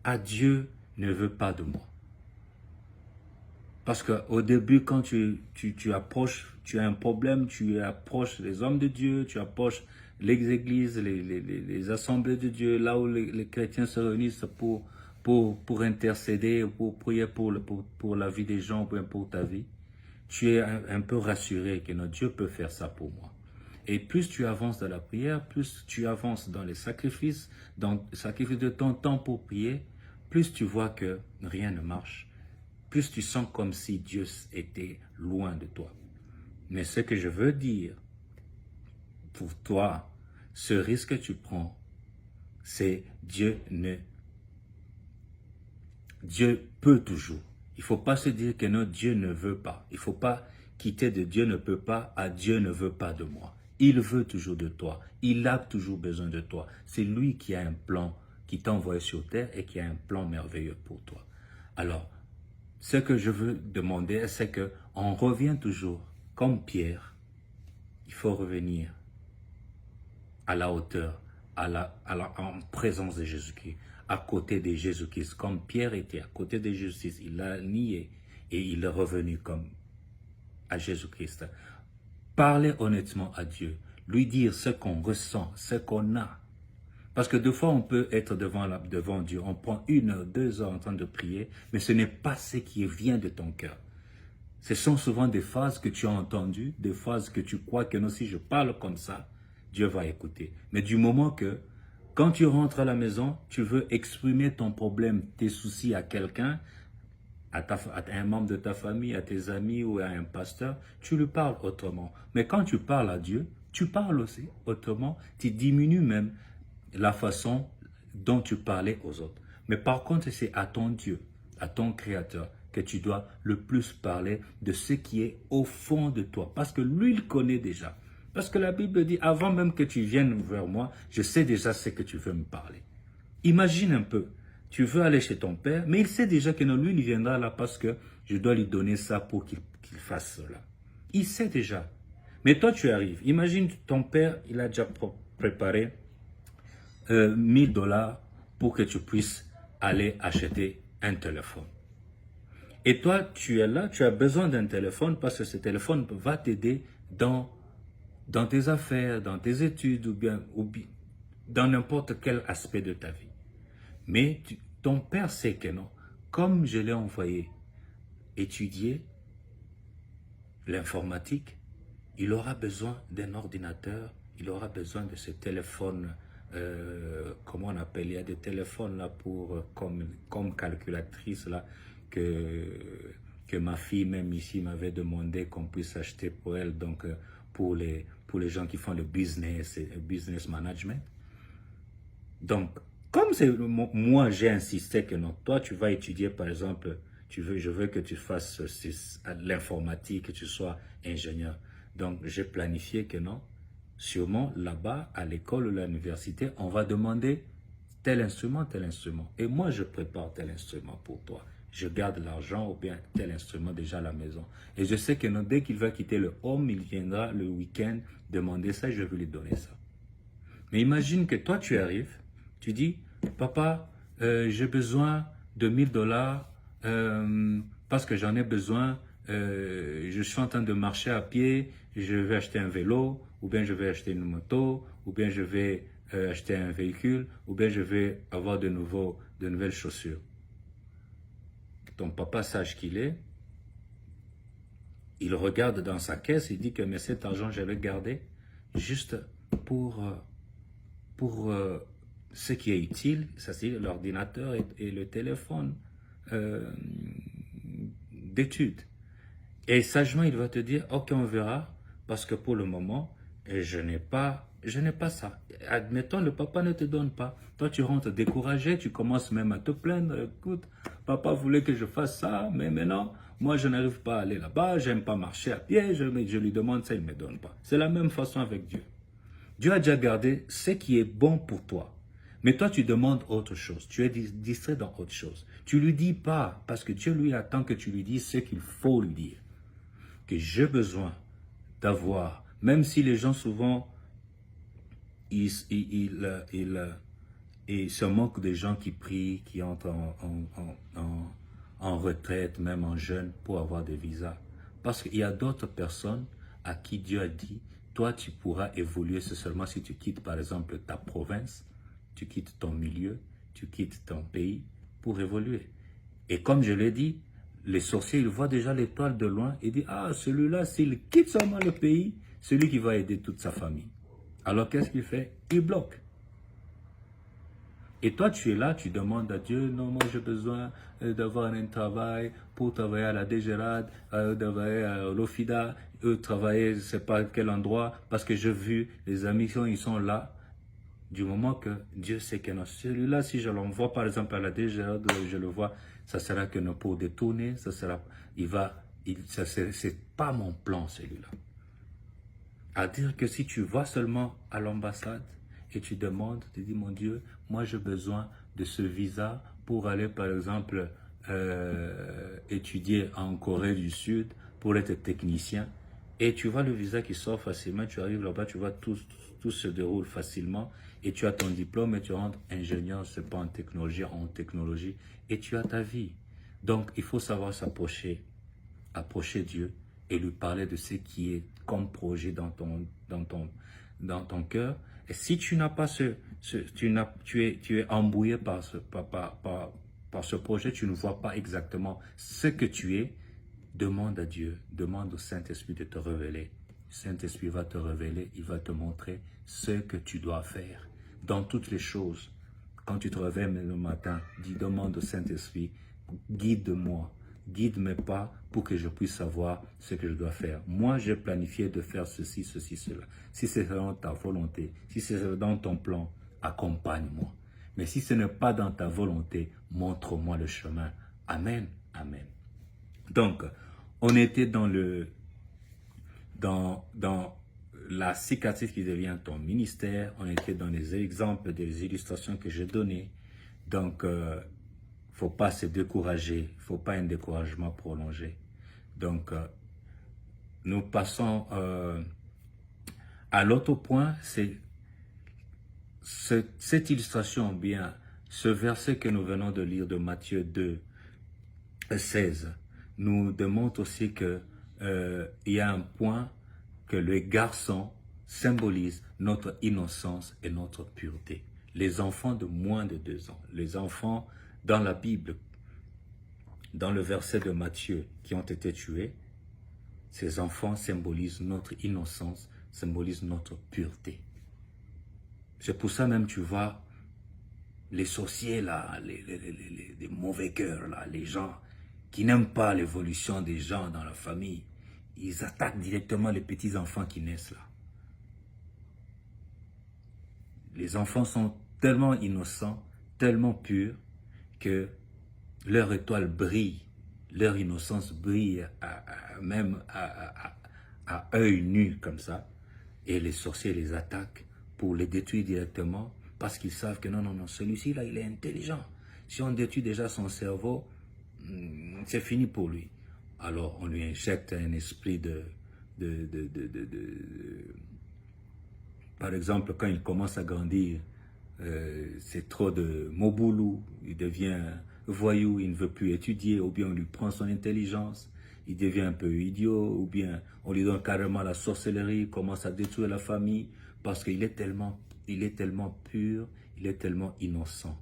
à Dieu ne veut pas de moi. Parce qu'au début, quand tu approches, tu as un problème, tu approches les hommes de Dieu, tu approches les églises, les assemblées de Dieu, là où les chrétiens se réunissent pour intercéder, pour prier pour la vie des gens, pour ta vie. Tu es un peu rassuré que notre Dieu peut faire ça pour moi. Et plus tu avances dans la prière, plus tu avances dans les sacrifices, dans le sacrifice de ton temps pour prier, plus tu vois que rien ne marche, plus tu sens comme si Dieu était loin de toi. Mais ce que je veux dire, pour toi, ce risque que tu prends, c'est Dieu peut toujours. Il ne faut pas se dire que non, Dieu ne veut pas. Il ne faut pas quitter de Dieu ne peut pas à Dieu ne veut pas de moi. Il veut toujours de toi. Il a toujours besoin de toi. C'est lui qui a un plan, qui t'a envoyé sur terre et qui a un plan merveilleux pour toi. Alors, ce que je veux demander, c'est qu'on revient toujours, comme Pierre, il faut revenir à la hauteur, en présence de Jésus-Christ, à côté de Jésus-Christ. Comme Pierre était à côté de Jésus-Christ, il l'a nié et il est revenu comme à Jésus-Christ. Parler honnêtement à Dieu, lui dire ce qu'on ressent, ce qu'on a. Parce que des fois, on peut être devant Dieu, on prend 1 heure, 2 heures en train de prier, mais ce n'est pas ce qui vient de ton cœur. Ce sont souvent des phrases que tu as entendues, des phrases que tu crois que non, si je parle comme ça, Dieu va écouter. Mais du moment que, quand tu rentres à la maison, tu veux exprimer ton problème, tes soucis à quelqu'un, à un membre de ta famille, à tes amis ou à un pasteur, tu lui parles autrement. Mais quand tu parles à Dieu, tu parles aussi autrement, tu diminues même la façon dont tu parlais aux autres. Mais par contre, c'est à ton Dieu, à ton Créateur, que tu dois le plus parler de ce qui est au fond de toi. Parce que lui, il connaît déjà. Parce que la Bible dit, avant même que tu viennes vers moi, je sais déjà ce que tu veux me parler. Imagine un peu, tu veux aller chez ton père, mais il sait déjà que non, lui, il viendra là parce que je dois lui donner ça pour qu'il fasse cela. Il sait déjà. Mais toi, tu arrives. Imagine ton père, il a déjà préparé 1000 dollars pour que tu puisses aller acheter un téléphone. Et toi, tu es là, tu as besoin d'un téléphone parce que ce téléphone va t'aider dans tes affaires, dans tes études ou bien dans n'importe quel aspect de ta vie. Mais ton père sait que non. Comme je l'ai envoyé étudier l'informatique, il aura besoin d'un ordinateur, il aura besoin de ce téléphone, comment on appelle, il y a des téléphones là pour, comme calculatrice là, que ma fille même ici m'avait demandé qu'on puisse acheter pour elle, donc pour les gens qui font le business management. Donc, comme moi j'ai insisté que non, toi tu vas étudier par exemple, je veux que tu fasses l'informatique, que tu sois ingénieur. Donc j'ai planifié que non, sûrement là-bas à l'école ou à l'université, on va demander tel instrument. Et moi je prépare tel instrument pour toi. Je garde l'argent ou bien tel instrument déjà à la maison. Et je sais que non, dès qu'il va quitter le home, il viendra le week-end demander ça, je vais lui donner ça. Mais imagine que toi tu arrives, tu dis, papa, j'ai besoin de 1000 dollars parce que j'en ai besoin, je suis en train de marcher à pied, je vais acheter un vélo, ou bien je vais acheter une moto, ou bien je vais acheter un véhicule, ou bien je vais avoir de nouvelles chaussures. Ton papa sache qu'il est, il regarde dans sa caisse, il dit que mais cet argent, je vais le garder juste pour, ce qui est utile, ça c'est l'ordinateur et le téléphone d'études. Et sagement, il va te dire, ok, on verra, parce que pour le moment, je n'ai pas ça. Admettons, le papa ne te donne pas. Toi, tu rentres découragé, tu commences même à te plaindre. Écoute, papa voulait que je fasse ça, mais maintenant, moi, je n'arrive pas à aller là-bas, j'aime pas marcher à pied, je lui demande ça, il ne me donne pas. C'est la même façon avec Dieu. Dieu a déjà gardé ce qui est bon pour toi. Mais toi, tu demandes autre chose. Tu es distrait dans autre chose. Tu ne lui dis pas, parce que Dieu, lui, attend que tu lui dises ce qu'il faut lui dire. Que j'ai besoin d'avoir, même si les gens souvent, ils se moquent des gens qui prient, qui entrent en retraite, même en jeûne, pour avoir des visas. Parce qu'il y a d'autres personnes à qui Dieu a dit, toi tu pourras évoluer, c'est seulement si tu quittes par exemple ta province, tu quittes ton milieu, tu quittes ton pays pour évoluer. Et comme je l'ai dit, les sorciers, ils voient déjà l'étoile de loin et disent, ah, celui-là, s'il quitte seulement le pays, celui qui va aider toute sa famille. Alors qu'est-ce qu'il fait? Il bloque. Et toi, tu es là, tu demandes à Dieu, non, moi j'ai besoin d'avoir un travail pour travailler à la Dégérade, travailler à l'Ofida, travailler, je ne sais pas quel endroit, parce que j'ai vu les amis, ils sont là. Du moment que Dieu sait que non, celui-là, si je l'envoie par exemple à la Dégérade, je le vois, ça sera que non pour détourner, ça sera, c'est pas mon plan celui-là. À dire que si tu vas seulement à l'ambassade et tu demandes, tu dis mon Dieu, moi j'ai besoin de ce visa pour aller par exemple étudier en Corée du Sud pour être technicien, et tu vois le visa qui sort facilement, tu arrives là-bas, tu vois tout se déroule facilement et tu as ton diplôme et tu rentres ingénieur, c'est pas en technologie et tu as ta vie. Donc il faut savoir s'approcher Dieu et lui parler de ce qui est comme projet dans ton cœur. Et si tu n'as pas tu es embrouillé par ce projet, tu ne vois pas exactement ce que tu es, demande à Dieu, demande au Saint-Esprit de te révéler. Le Saint-Esprit va te révéler, il va te montrer ce que tu dois faire dans toutes les choses. Quand tu te réveilles le matin, demande au Saint-Esprit, guide-moi, guide mes pas pour que je puisse savoir ce que je dois faire. Moi, j'ai planifié de faire ceci, cela. Si c'est dans ta volonté, si c'est dans ton plan, accompagne-moi. Mais si ce n'est pas dans ta volonté, montre-moi le chemin. Amen, amen. Donc, on était dans la cicatrice qui devient ton ministère. On était dans les exemples, des illustrations que j'ai données. Donc, faut pas se décourager, faut pas un découragement prolongé. Donc, nous passons à l'autre point, c'est cette illustration, bien, ce verset que nous venons de lire de Matthieu 2, 16, nous démontre aussi que il y a un point que le garçon symbolise notre innocence et notre pureté. Les enfants de moins de 2 ans, les enfants dans la Bible, dans le verset de Matthieu, qui ont été tués, ces enfants symbolisent notre innocence, symbolisent notre pureté. C'est pour ça même, tu vois, les sorciers là, les mauvais cœurs là, les gens qui n'aiment pas l'évolution des gens dans la famille, ils attaquent directement les petits enfants qui naissent là. Les enfants sont tellement innocents, tellement purs, que leur étoile brille, leur innocence brille même à œil nu comme ça. Et les sorciers les attaquent pour les détruire directement parce qu'ils savent que non, celui-ci là, il est intelligent. Si on détruit déjà son cerveau, c'est fini pour lui. Alors on lui injecte un esprit par exemple, quand il commence à grandir, c'est trop de moboulou, il devient voyou, il ne veut plus étudier, ou bien on lui prend son intelligence, il devient un peu idiot, ou bien on lui donne carrément la sorcellerie, il commence à détruire la famille, parce qu'il est tellement pur, il est tellement innocent.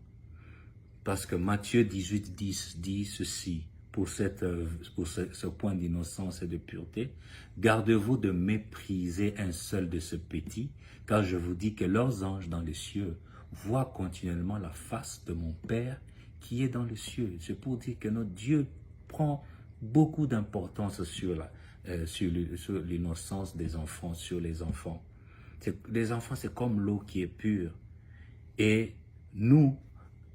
Parce que Matthieu 18, 10 dit ceci, pour ce point d'innocence et de pureté. Gardez-vous de mépriser un seul de ce petit, car je vous dis que leurs anges dans les cieux voient continuellement la face de mon Père qui est dans les cieux. C'est pour dire que notre Dieu prend beaucoup d'importance sur l'innocence des enfants, sur les enfants. Les enfants, c'est comme l'eau qui est pure. Et nous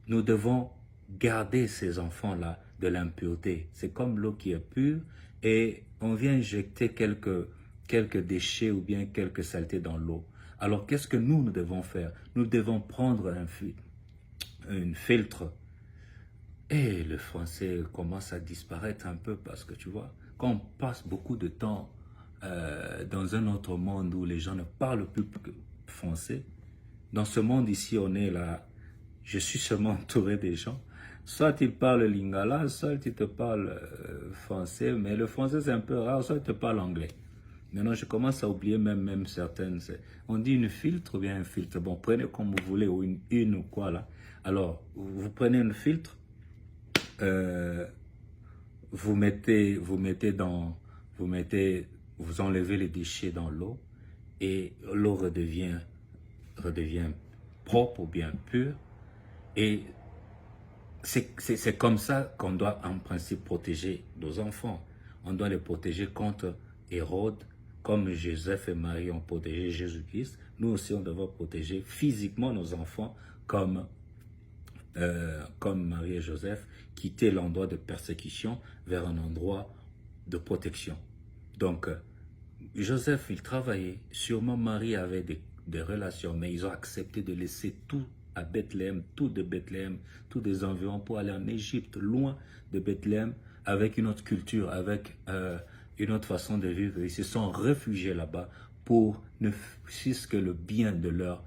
devons garder ces enfants-là de l'impureté. C'est comme l'eau qui est pure et on vient injecter quelques déchets ou bien quelques saletés dans l'eau. Alors, qu'est-ce que nous devons faire? Nous devons prendre un filtre. Et le français commence à disparaître un peu parce que tu vois, quand on passe beaucoup de temps dans un autre monde où les gens ne parlent plus français, dans ce monde ici, on est là, je suis seulement entouré des gens. Soit ils parlent lingala, soit ils te parlent français, mais le français c'est un peu rare, soit ils te parlent anglais. Maintenant, je commence à oublier même certaines. On dit une filtre ou bien un filtre. Bon, prenez comme vous voulez, ou une ou quoi là. Alors, vous prenez une filtre, vous enlevez les déchets dans l'eau et l'eau redevient propre ou bien pure. Et c'est comme ça qu'on doit en principe protéger nos enfants. On doit les protéger contre Hérode, comme Joseph et Marie ont protégé Jésus-Christ. Nous aussi, on doit protéger physiquement nos enfants comme Marie et Joseph, quitter l'endroit de persécution vers un endroit de protection. Donc, Joseph, il travaillait. Sûrement, Marie avait des relations, mais ils ont accepté de laisser tout à Bethléem, tout de Bethléem, tous des environs pour aller en Égypte, loin de Bethléem, avec une autre culture, avec une autre façon de vivre. Ils se sont réfugiés là-bas pour ne fût-ce que le bien de leurs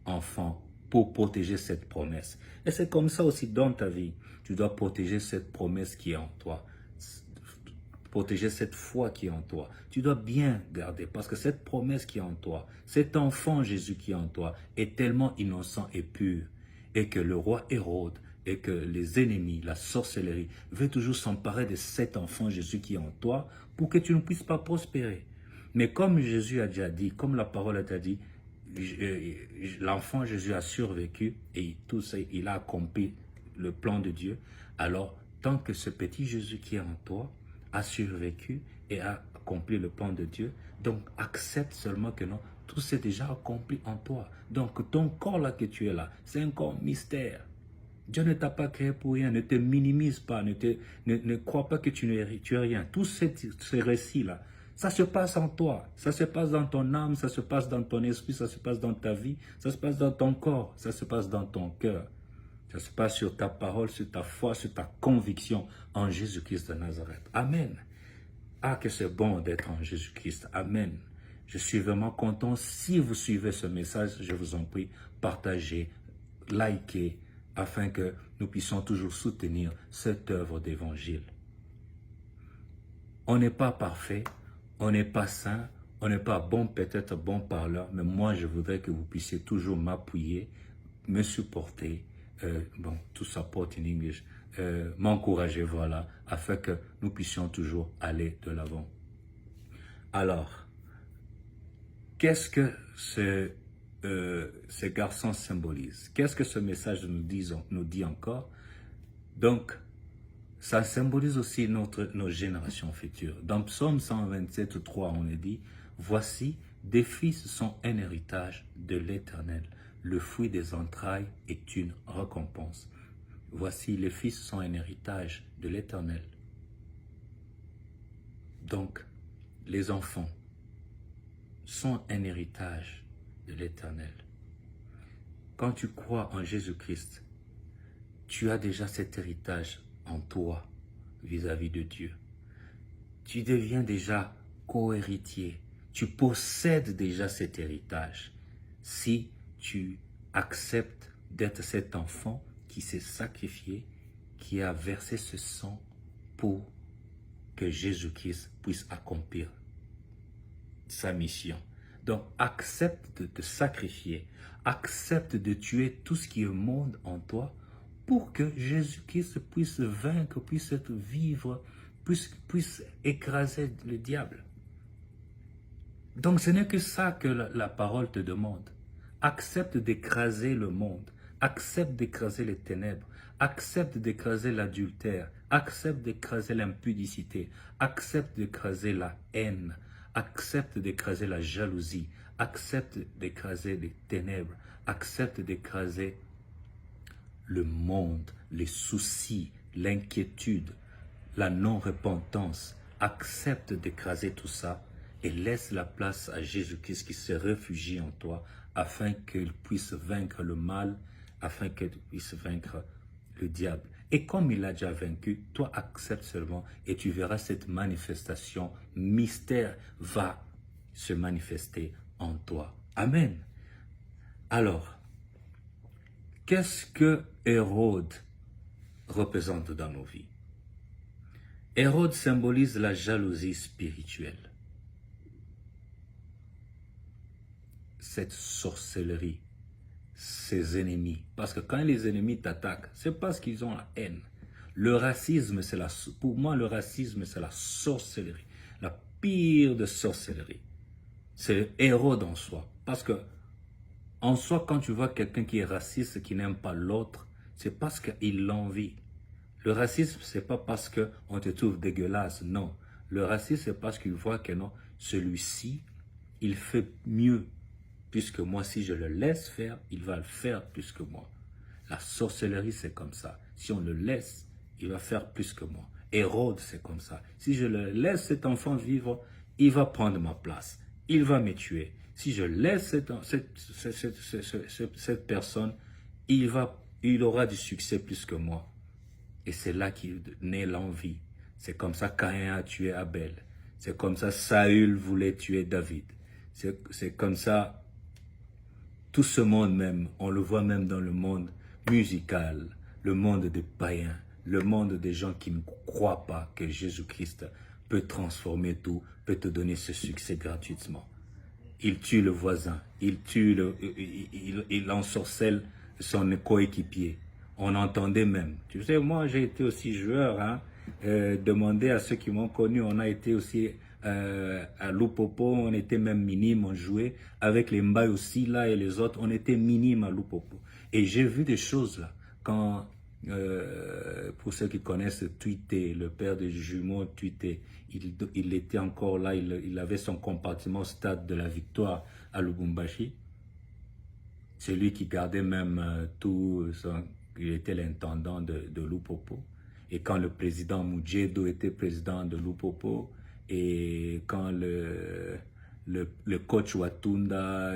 enfants, pour protéger cette promesse. Et c'est comme ça aussi dans ta vie. Tu dois protéger cette promesse qui est en toi. Protéger cette foi qui est en toi. Tu dois bien garder parce que cette promesse qui est en toi, cet enfant Jésus qui est en toi est tellement innocent et pur et que le roi Hérode et que les ennemis, la sorcellerie, veulent toujours s'emparer de cet enfant Jésus qui est en toi pour que tu ne puisses pas prospérer. Mais comme Jésus a déjà dit, comme la parole a déjà dit, l'enfant Jésus a survécu et tout ça, il a accompli le plan de Dieu. Alors, tant que ce petit Jésus qui est en toi a survécu et a accompli le plan de Dieu, donc accepte seulement que non, tout c'est déjà accompli en toi. Donc ton corps là que tu es là, c'est un corps mystère. Dieu ne t'a pas créé pour rien, ne te minimise pas, ne crois pas que tu es rien. Tous ces récits-là, ça se passe en toi, ça se passe dans ton âme, ça se passe dans ton esprit, ça se passe dans ta vie, ça se passe dans ton corps, ça se passe dans ton cœur. Ça se passe sur ta parole, sur ta foi, sur ta conviction en Jésus-Christ de Nazareth. Amen. Ah, que c'est bon d'être en Jésus-Christ. Amen. Je suis vraiment content. Si vous suivez ce message, je vous en prie, partagez, likez, afin que nous puissions toujours soutenir cette œuvre d'évangile. On n'est pas parfait, on n'est pas saint, on n'est pas bon, peut-être bon parleur, mais moi je voudrais que vous puissiez toujours m'appuyer, me supporter, tout support in English, m'encourager, voilà, afin que nous puissions toujours aller de l'avant. Alors, qu'est-ce que ces garçons symbolisent? Qu'est-ce que ce message nous dit encore? Donc, ça symbolise aussi nos générations futures. Dans Psaume 127, 3, on est dit, « Voici, des fils sont un héritage de l'Éternel. Le fruit des entrailles est une récompense. » Voici, les fils sont un héritage de l'Éternel. Donc, les enfants sont un héritage de l'Éternel. Quand tu crois en Jésus-Christ, tu as déjà cet héritage en toi vis-à-vis de Dieu. Tu deviens déjà co-héritier. Tu possèdes déjà cet héritage si tu acceptes d'être cet enfant qui s'est sacrifié, qui a versé ce sang pour que Jésus-Christ puisse accomplir sa mission. Donc, accepte de te sacrifier, accepte de tuer tout ce qui est monde en toi pour que Jésus-Christ puisse vaincre, puisse être vivre, puisse écraser le diable. Donc ce n'est que ça que la parole te demande. Accepte d'écraser le monde, accepte d'écraser les ténèbres, accepte d'écraser l'adultère, accepte d'écraser l'impudicité, accepte d'écraser la haine, accepte d'écraser la jalousie, accepte d'écraser les ténèbres, accepte d'écraser le monde, les soucis, l'inquiétude, la non-repentance. Accepte d'écraser tout ça et laisse la place à Jésus-Christ qui se réfugie en toi afin qu'il puisse vaincre le mal, afin qu'il puisse vaincre le diable. Et comme il a déjà vaincu, toi accepte seulement et tu verras cette manifestation, mystère va se manifester en toi. Amen. Alors, qu'est-ce que Hérode représente dans nos vies? Hérode symbolise la jalousie spirituelle. Cette sorcellerie, ses ennemis. Parce que quand les ennemis t'attaquent, c'est parce qu'ils ont la haine. Le racisme, pour moi, le racisme, c'est la sorcellerie. La pire de sorcellerie. C'est Hérode en soi. Parce que, en soi, quand tu vois quelqu'un qui est raciste, qui n'aime pas l'autre, c'est parce qu'il l'envie. Le racisme, c'est pas parce qu'on te trouve dégueulasse, non. Le racisme, c'est parce qu'il voit que non, celui-ci, il fait mieux. Puisque moi, si je le laisse faire, il va le faire plus que moi. La sorcellerie, c'est comme ça. Si on le laisse, il va faire plus que moi. Hérode, c'est comme ça. Si je le laisse cet enfant vivre, il va prendre ma place. Il va me tuer. Si je laisse cette personne, il aura du succès plus que moi. Et c'est là qu'il naît l'envie. C'est comme ça Caïn a tué Abel. C'est comme ça Saül voulait tuer David. C'est comme ça tout ce monde même, on le voit même dans le monde musical, le monde des païens, le monde des gens qui ne croient pas que Jésus-Christ peut transformer tout, peut te donner ce succès gratuitement. Il tue le voisin, il ensorcelle son coéquipier. On entendait même. Tu sais, moi j'ai été aussi joueur, hein, demandez à ceux qui m'ont connu, on a été aussi à Lupopo, on était même minime, on jouait avec les Mbaye aussi là et les autres, on était minime à Lupopo. Et j'ai vu des choses là, quand, pour ceux qui connaissent Tuité, le père de jumeaux Tuité, il était encore là, il avait son compartiment au stade de la Victoire à Lubumbashi. C'est lui qui gardait même il était l'intendant de Lupopo. Et quand le président Mujedo était président de Lupopo, et quand le coach Watunda,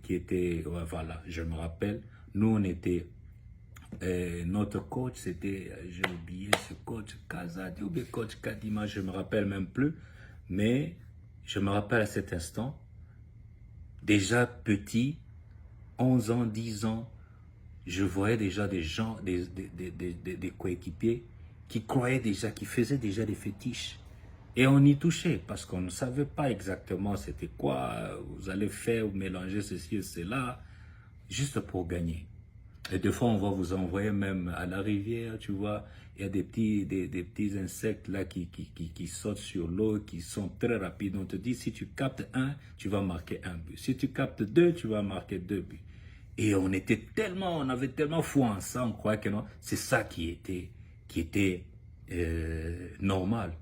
qui était, voilà, je me rappelle, nous on était, notre coach c'était, j'ai oublié ce coach, Kazadi ou bien coach Kadima, je me rappelle même plus, mais je me rappelle à cet instant, déjà petit, 11 ans, 10 ans, je voyais déjà des gens, des coéquipiers qui croyaient déjà, qui faisaient déjà des fétiches. Et on y touchait parce qu'on ne savait pas exactement c'était quoi, vous allez faire ou mélanger ceci et cela, juste pour gagner. Et des fois, on va vous envoyer même à la rivière, tu vois, il y a des petits insectes là qui sautent sur l'eau, qui sont très rapides. On te dit, si tu captes un, tu vas marquer un but. Si tu captes deux, tu vas marquer 2 buts. Et on avait tellement foi en ça, on croyait que non, c'est ça qui était normal.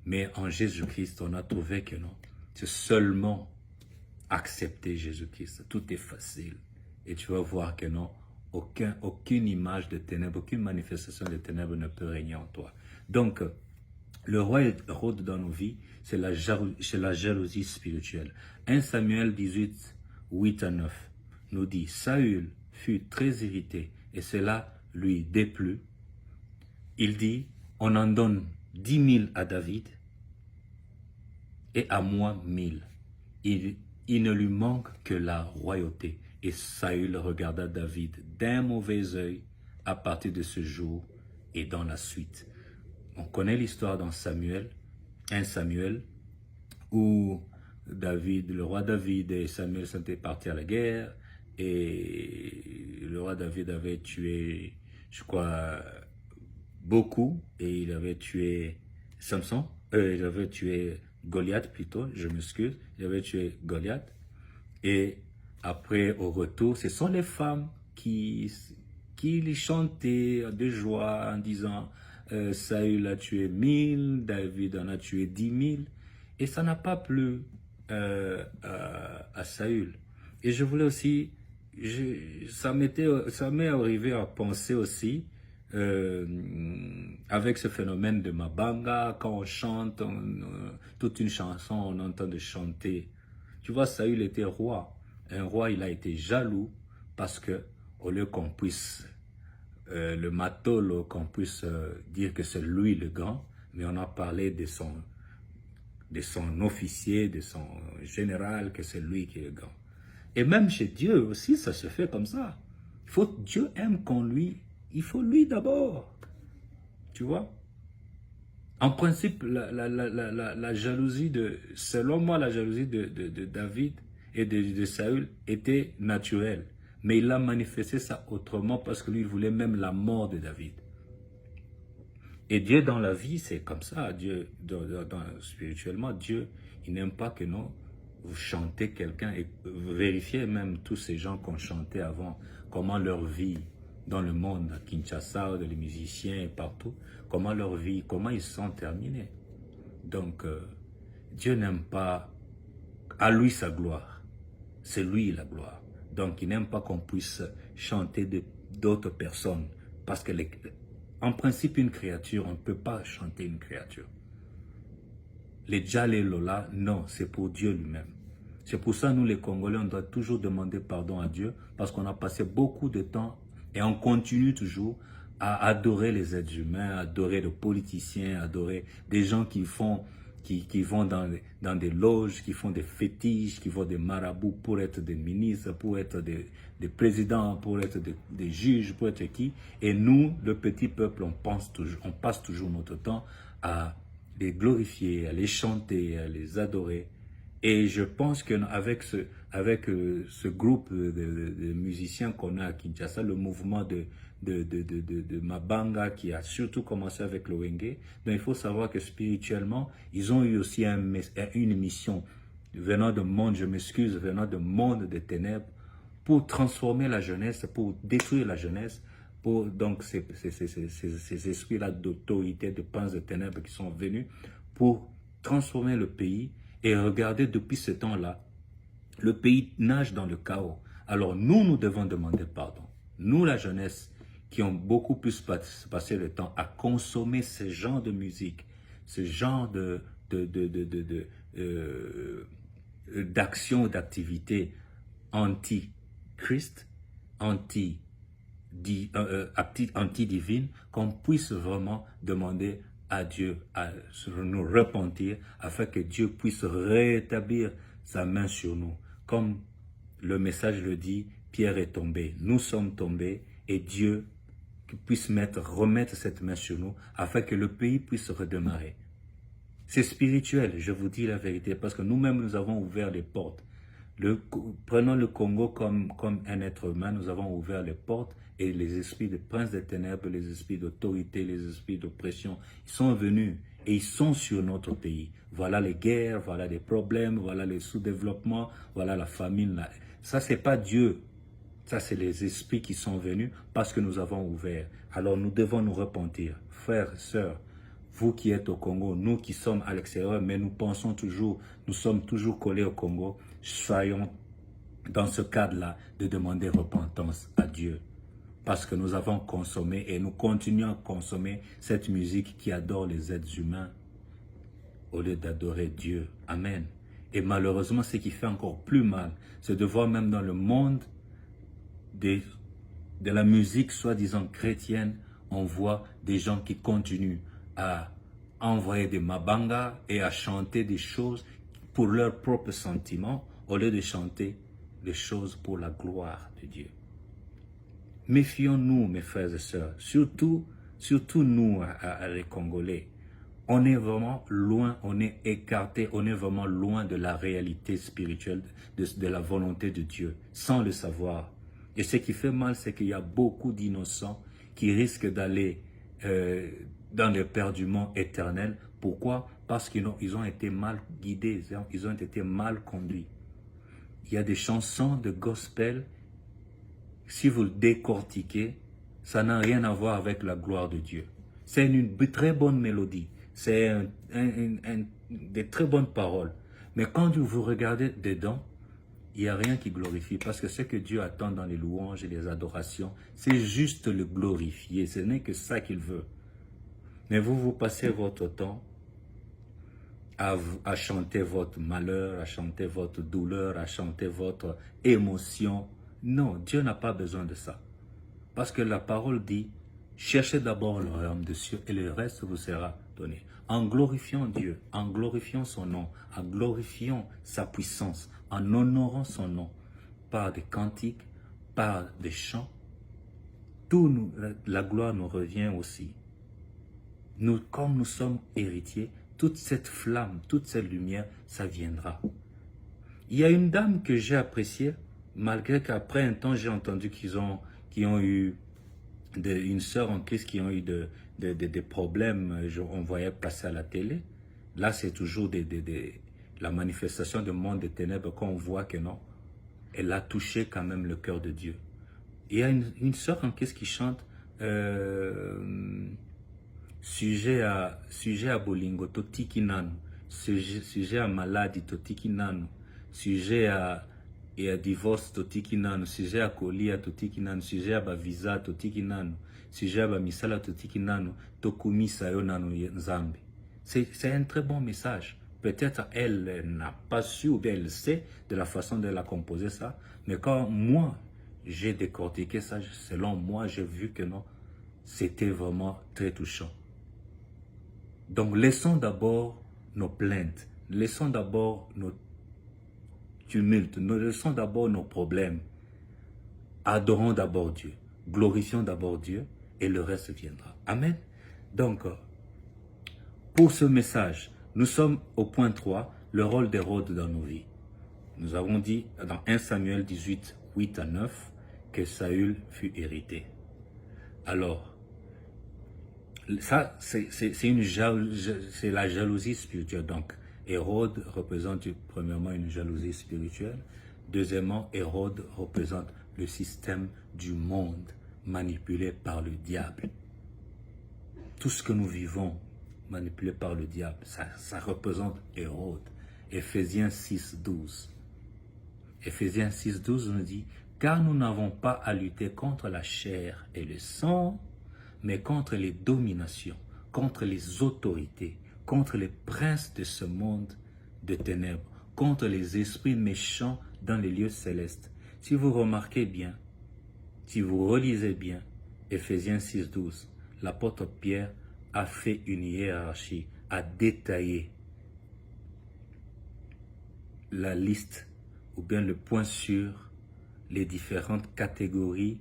Mais en Jésus-Christ, on a trouvé que non. C'est seulement accepter Jésus-Christ. Tout est facile. Et tu vas voir que non, aucune image de ténèbres, aucune manifestation de ténèbres ne peut régner en toi. Donc, le roi Hérode dans nos vies, c'est la jalousie spirituelle. 1 Samuel 18, 8 à 9 nous dit, Saül fut très irrité et cela lui déplut. Il dit, on en donne 10 000 à David et à moi 1000. Il ne lui manque que la royauté. Et Saül regarda David d'un mauvais œil à partir de ce jour et dans la suite. On connaît l'histoire dans Samuel, 1 Samuel, où le roi David et Samuel sont partis à la guerre et le roi David avait tué je crois, beaucoup, et il avait tué Samson, il avait tué Goliath plutôt, je m'excuse, il avait tué Goliath, et après, au retour, ce sont les femmes qui lui chantaient de joie en disant Saül a tué 1000, David en a tué 10 000, et ça n'a pas plu à Saül. Et je voulais aussi, ça m'est arrivé à penser aussi, euh, avec ce phénomène de Mabanga, quand on chante, toute une chanson, on entend de chanter. Tu vois, Saül était roi. Un roi, il a été jaloux parce que, au lieu qu'on puisse le matolo, qu'on puisse dire que c'est lui le grand, mais on a parlé de son officier, de son général, que c'est lui qui est le grand. Et même chez Dieu aussi, ça se fait comme ça. Dieu aime qu'on lui, il faut lui d'abord. Tu vois? En principe, la jalousie selon moi, la jalousie de David et de Saül était naturelle. Mais il a manifesté ça autrement parce que lui, il voulait même la mort de David. Et Dieu dans la vie, c'est comme ça. Dieu, spirituellement, Dieu, il n'aime pas que non, vous chantez quelqu'un et vérifiez même tous ces gens qu'on chantait avant, comment leur vie dans le monde, à Kinshasa, les musiciens et partout, comment leur vie, comment ils sont terminés. Donc, Dieu n'aime pas à lui sa gloire. C'est lui la gloire. Donc, il n'aime pas qu'on puisse chanter d'autres personnes. Parce que, en principe, une créature, on ne peut pas chanter une créature. Les Djale Lola, non, c'est pour Dieu lui-même. C'est pour ça, nous les Congolais, on doit toujours demander pardon à Dieu, parce qu'on a passé beaucoup de temps, et on continue toujours à adorer les êtres humains, à adorer les politiciens, à adorer des gens qui vont dans des loges, qui font des fétiches, qui vont des marabouts pour être des ministres, pour être des présidents, pour être des juges, pour être qui. Et nous, le petit peuple, on passe toujours notre temps à les glorifier, à les chanter, à les adorer. Et je pense qu'avec ce groupe de musiciens qu'on a à Kinshasa, le mouvement de Mabanga qui a surtout commencé avec le Wenge, donc il faut savoir que spirituellement, ils ont eu aussi une mission venant de monde, je m'excuse, venant de monde des ténèbres, pour transformer la jeunesse, pour détruire la jeunesse, pour donc ces esprits-là d'autorité, de princes de ténèbres qui sont venus pour transformer le pays. Et regardez, depuis ce temps-là, le pays nage dans le chaos. Alors nous devons demander pardon. Nous, la jeunesse, qui ont beaucoup plus passé le temps à consommer ce genre de musique, ce genre d'action, d'activité anti-Christ, anti-divine, qu'on puisse vraiment demander à Dieu à nous repentir afin que Dieu puisse rétablir sa main sur nous. Comme le message le dit, Pierre est tombé, nous sommes tombés et Dieu puisse remettre cette main sur nous afin que le pays puisse redémarrer. C'est spirituel, je vous dis la vérité, parce que nous-mêmes, nous avons ouvert les portes. Prenons le Congo comme un être humain, nous avons ouvert les portes et les esprits de princes des ténèbres, les esprits d'autorité, les esprits d'oppression, ils sont venus et ils sont sur notre pays. Voilà les guerres, voilà les problèmes, voilà les sous-développements, voilà la famine. Ça, c'est pas Dieu. Ça, c'est les esprits qui sont venus parce que nous avons ouvert. Alors, nous devons nous repentir. Frères, sœurs, vous qui êtes au Congo, nous qui sommes à l'extérieur, mais nous pensons toujours, nous sommes toujours collés au Congo, soyons dans ce cadre-là de demander repentance à Dieu. Parce que nous avons consommé et nous continuons à consommer cette musique qui adore les êtres humains au lieu d'adorer Dieu. Amen. Et malheureusement, ce qui fait encore plus mal, c'est de voir même dans le monde de la musique soi-disant chrétienne, on voit des gens qui continuent à envoyer des mabangas et à chanter des choses pour leurs propres sentiments au lieu de chanter des choses pour la gloire de Dieu. Méfions-nous, mes frères et sœurs, surtout nous, les Congolais. On est vraiment loin, on est écarté, on est vraiment loin de la réalité spirituelle, de la volonté de Dieu, sans le savoir. Et ce qui fait mal, c'est qu'il y a beaucoup d'innocents qui risquent d'aller dans l'éperdument éternel. Pourquoi? Parce qu'ils ont été mal guidés, ils ont été mal conduits. Il y a des chansons de gospel, si vous le décortiquez, ça n'a rien à voir avec la gloire de Dieu. C'est une très bonne mélodie, c'est des très bonnes paroles. Mais quand vous regardez dedans, il n'y a rien qui glorifie, parce que ce que Dieu attend dans les louanges et les adorations, c'est juste le glorifier, ce n'est que ça qu'il veut. Mais vous passez votre temps à chanter votre malheur, à chanter votre douleur, à chanter votre émotion. Non, Dieu n'a pas besoin de ça. Parce que la parole dit, cherchez d'abord le royaume de Dieu et le reste vous sera donné. En glorifiant Dieu, en glorifiant son nom, en glorifiant sa puissance, en honorant son nom, par des cantiques, par des chants, la gloire nous revient aussi. Nous, comme nous sommes héritiers, toute cette flamme, toute cette lumière, ça viendra. Il y a une dame que j'ai appréciée, malgré qu'après un temps, j'ai entendu qu'ils ont eu une sœur en Christ qui ont eu des problèmes, on voyait passer à la télé. Là, c'est toujours la manifestation du monde des ténèbres qu'on voit que non, elle a touché quand même le cœur de Dieu. Il y a une sœur en Christ qui chante sujet à bolingo totiki nanu, sujet à maladie totiki nanu, sujet à divorce totiki nanu, sujet à kolia totiki nanu, sujet à visa totiki nanu, sujet à misala totiki nanu, tokumisa yo nanu nzambe. C'est un très bon message. Peut-être elle n'a pas su ou bien elle sait de la façon de la composer ça, mais quand moi j'ai décortiqué ça, selon moi j'ai vu que non, c'était vraiment très touchant. Donc laissons d'abord nos plaintes, laissons d'abord nos tumultes, laissons d'abord nos problèmes. Adorons d'abord Dieu, glorifions d'abord Dieu et le reste viendra. Amen. Donc, pour ce message, nous sommes au point 3, le rôle d'Hérode dans nos vies. Nous avons dit dans 1 Samuel 18, 8 à 9, que Saül fut hérité. Alors, ça, c'est la jalousie spirituelle. Donc, Hérode représente premièrement une jalousie spirituelle. Deuxièmement, Hérode représente le système du monde manipulé par le diable. Tout ce que nous vivons manipulé par le diable, ça représente Hérode. Éphésiens 6, 12. Éphésiens 6, 12 nous dit, car nous n'avons pas à lutter contre la chair et le sang, mais contre les dominations, contre les autorités, contre les princes de ce monde de ténèbres, contre les esprits méchants dans les lieux célestes. Si vous remarquez bien, si vous relisez bien, Éphésiens 6, 12, l'apôtre Pierre a fait une hiérarchie, a détaillé la liste ou bien le point sur les différentes catégories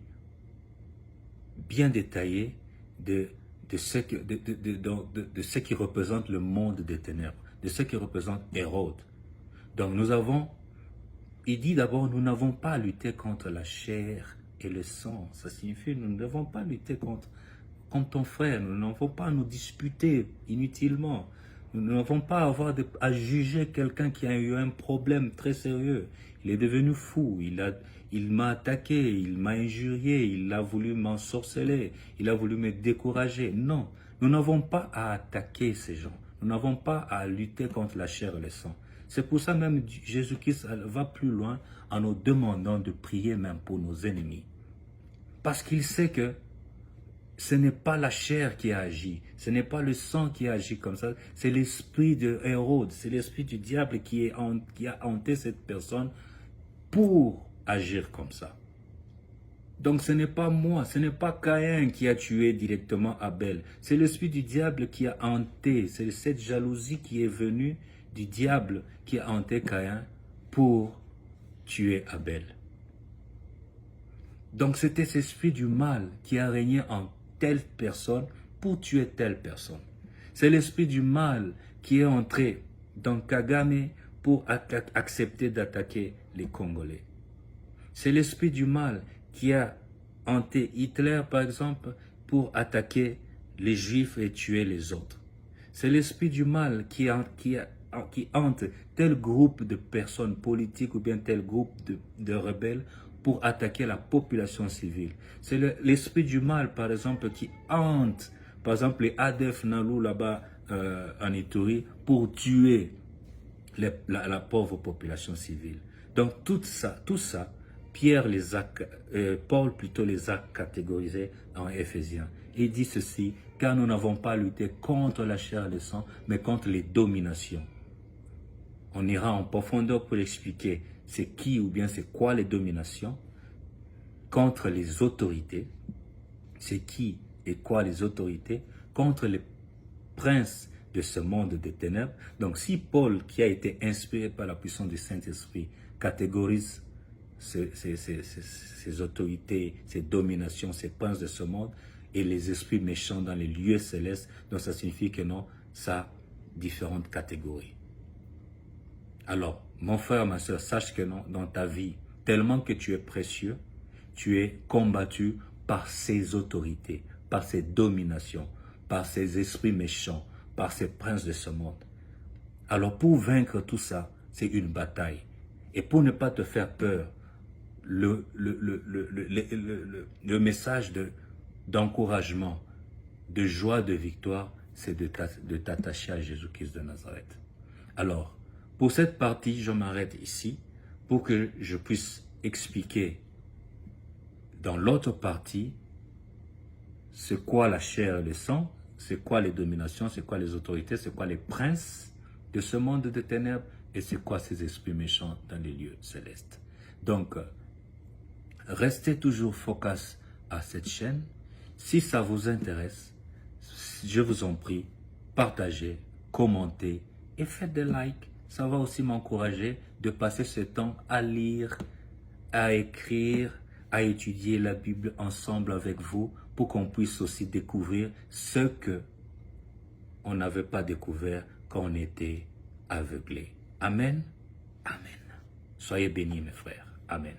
bien détaillées de ce qui représente le monde des ténèbres, de ce qui représente Hérode. Donc il dit d'abord, nous n'avons pas à lutter contre la chair et le sang. Ça signifie, nous ne devons pas lutter contre ton frère, nous n'avons pas à nous disputer inutilement. Nous n'avons pas à juger quelqu'un qui a eu un problème très sérieux. Il est devenu fou, il m'a attaqué, il m'a injurié, il a voulu m'ensorceler, il a voulu me décourager. Non, nous n'avons pas à attaquer ces gens. Nous n'avons pas à lutter contre la chair et le sang. C'est pour ça même Jésus-Christ va plus loin en nous demandant de prier même pour nos ennemis. Parce qu'il sait que ce n'est pas la chair qui a agi, ce n'est pas le sang qui a agi comme ça, c'est l'esprit de Hérode, c'est l'esprit du diable qui a hanté cette personne pour agir comme ça. Donc ce n'est pas moi, ce n'est pas Caïn qui a tué directement Abel, c'est l'esprit du diable qui a hanté, c'est cette jalousie qui est venue du diable qui a hanté Caïn pour tuer Abel. Donc c'était cet esprit du mal qui a régné en telle personne pour tuer telle personne. C'est l'esprit du mal qui est entré dans Kagame pour accepter d'attaquer les Congolais. C'est l'esprit du mal qui a hanté Hitler, par exemple, pour attaquer les Juifs et tuer les autres. C'est l'esprit du mal qui hante tel groupe de personnes politiques ou bien tel groupe de rebelles pour attaquer la population civile. C'est l'esprit du mal, par exemple, qui hante, par exemple, les ADF Nalou là-bas en Ituri pour tuer la pauvre population civile. Donc tout ça, Paul plutôt les a catégorisés en Éphésiens. Il dit ceci, car nous n'avons pas lutté contre la chair et le sang, mais contre les dominations. On ira en profondeur pour expliquer c'est qui ou bien c'est quoi les dominations, contre les autorités, c'est qui et quoi les autorités, contre les princes de ce monde des ténèbres. Donc si Paul, qui a été inspiré par la puissance du Saint-Esprit, catégorise ces autorités, ces dominations, ces princes de ce monde et les esprits méchants dans les lieux célestes, donc ça signifie que non, ça a différentes catégories. Alors, mon frère, ma soeur, sache que non, dans ta vie, tellement que tu es précieux, tu es combattu par ces autorités, par ces dominations, par ces esprits méchants, par ces princes de ce monde. Alors, pour vaincre tout ça, c'est une bataille. Et pour ne pas te faire peur, le message d'encouragement, de joie, de victoire, c'est de t'attacher à Jésus-Christ de Nazareth. Alors, pour cette partie, je m'arrête ici pour que je puisse expliquer dans l'autre partie c'est quoi la chair et le sang, c'est quoi les dominations, c'est quoi les autorités, c'est quoi les princes de ce monde de ténèbres et c'est quoi ces esprits méchants dans les lieux célestes. Donc, restez toujours focus à cette chaîne. Si ça vous intéresse, je vous en prie, partagez, commentez et faites des likes. Ça va aussi m'encourager de passer ce temps à lire, à écrire, à étudier la Bible ensemble avec vous pour qu'on puisse aussi découvrir ce que on n'avait pas découvert quand on était aveuglé. Amen. Amen. Soyez bénis mes frères. Amen.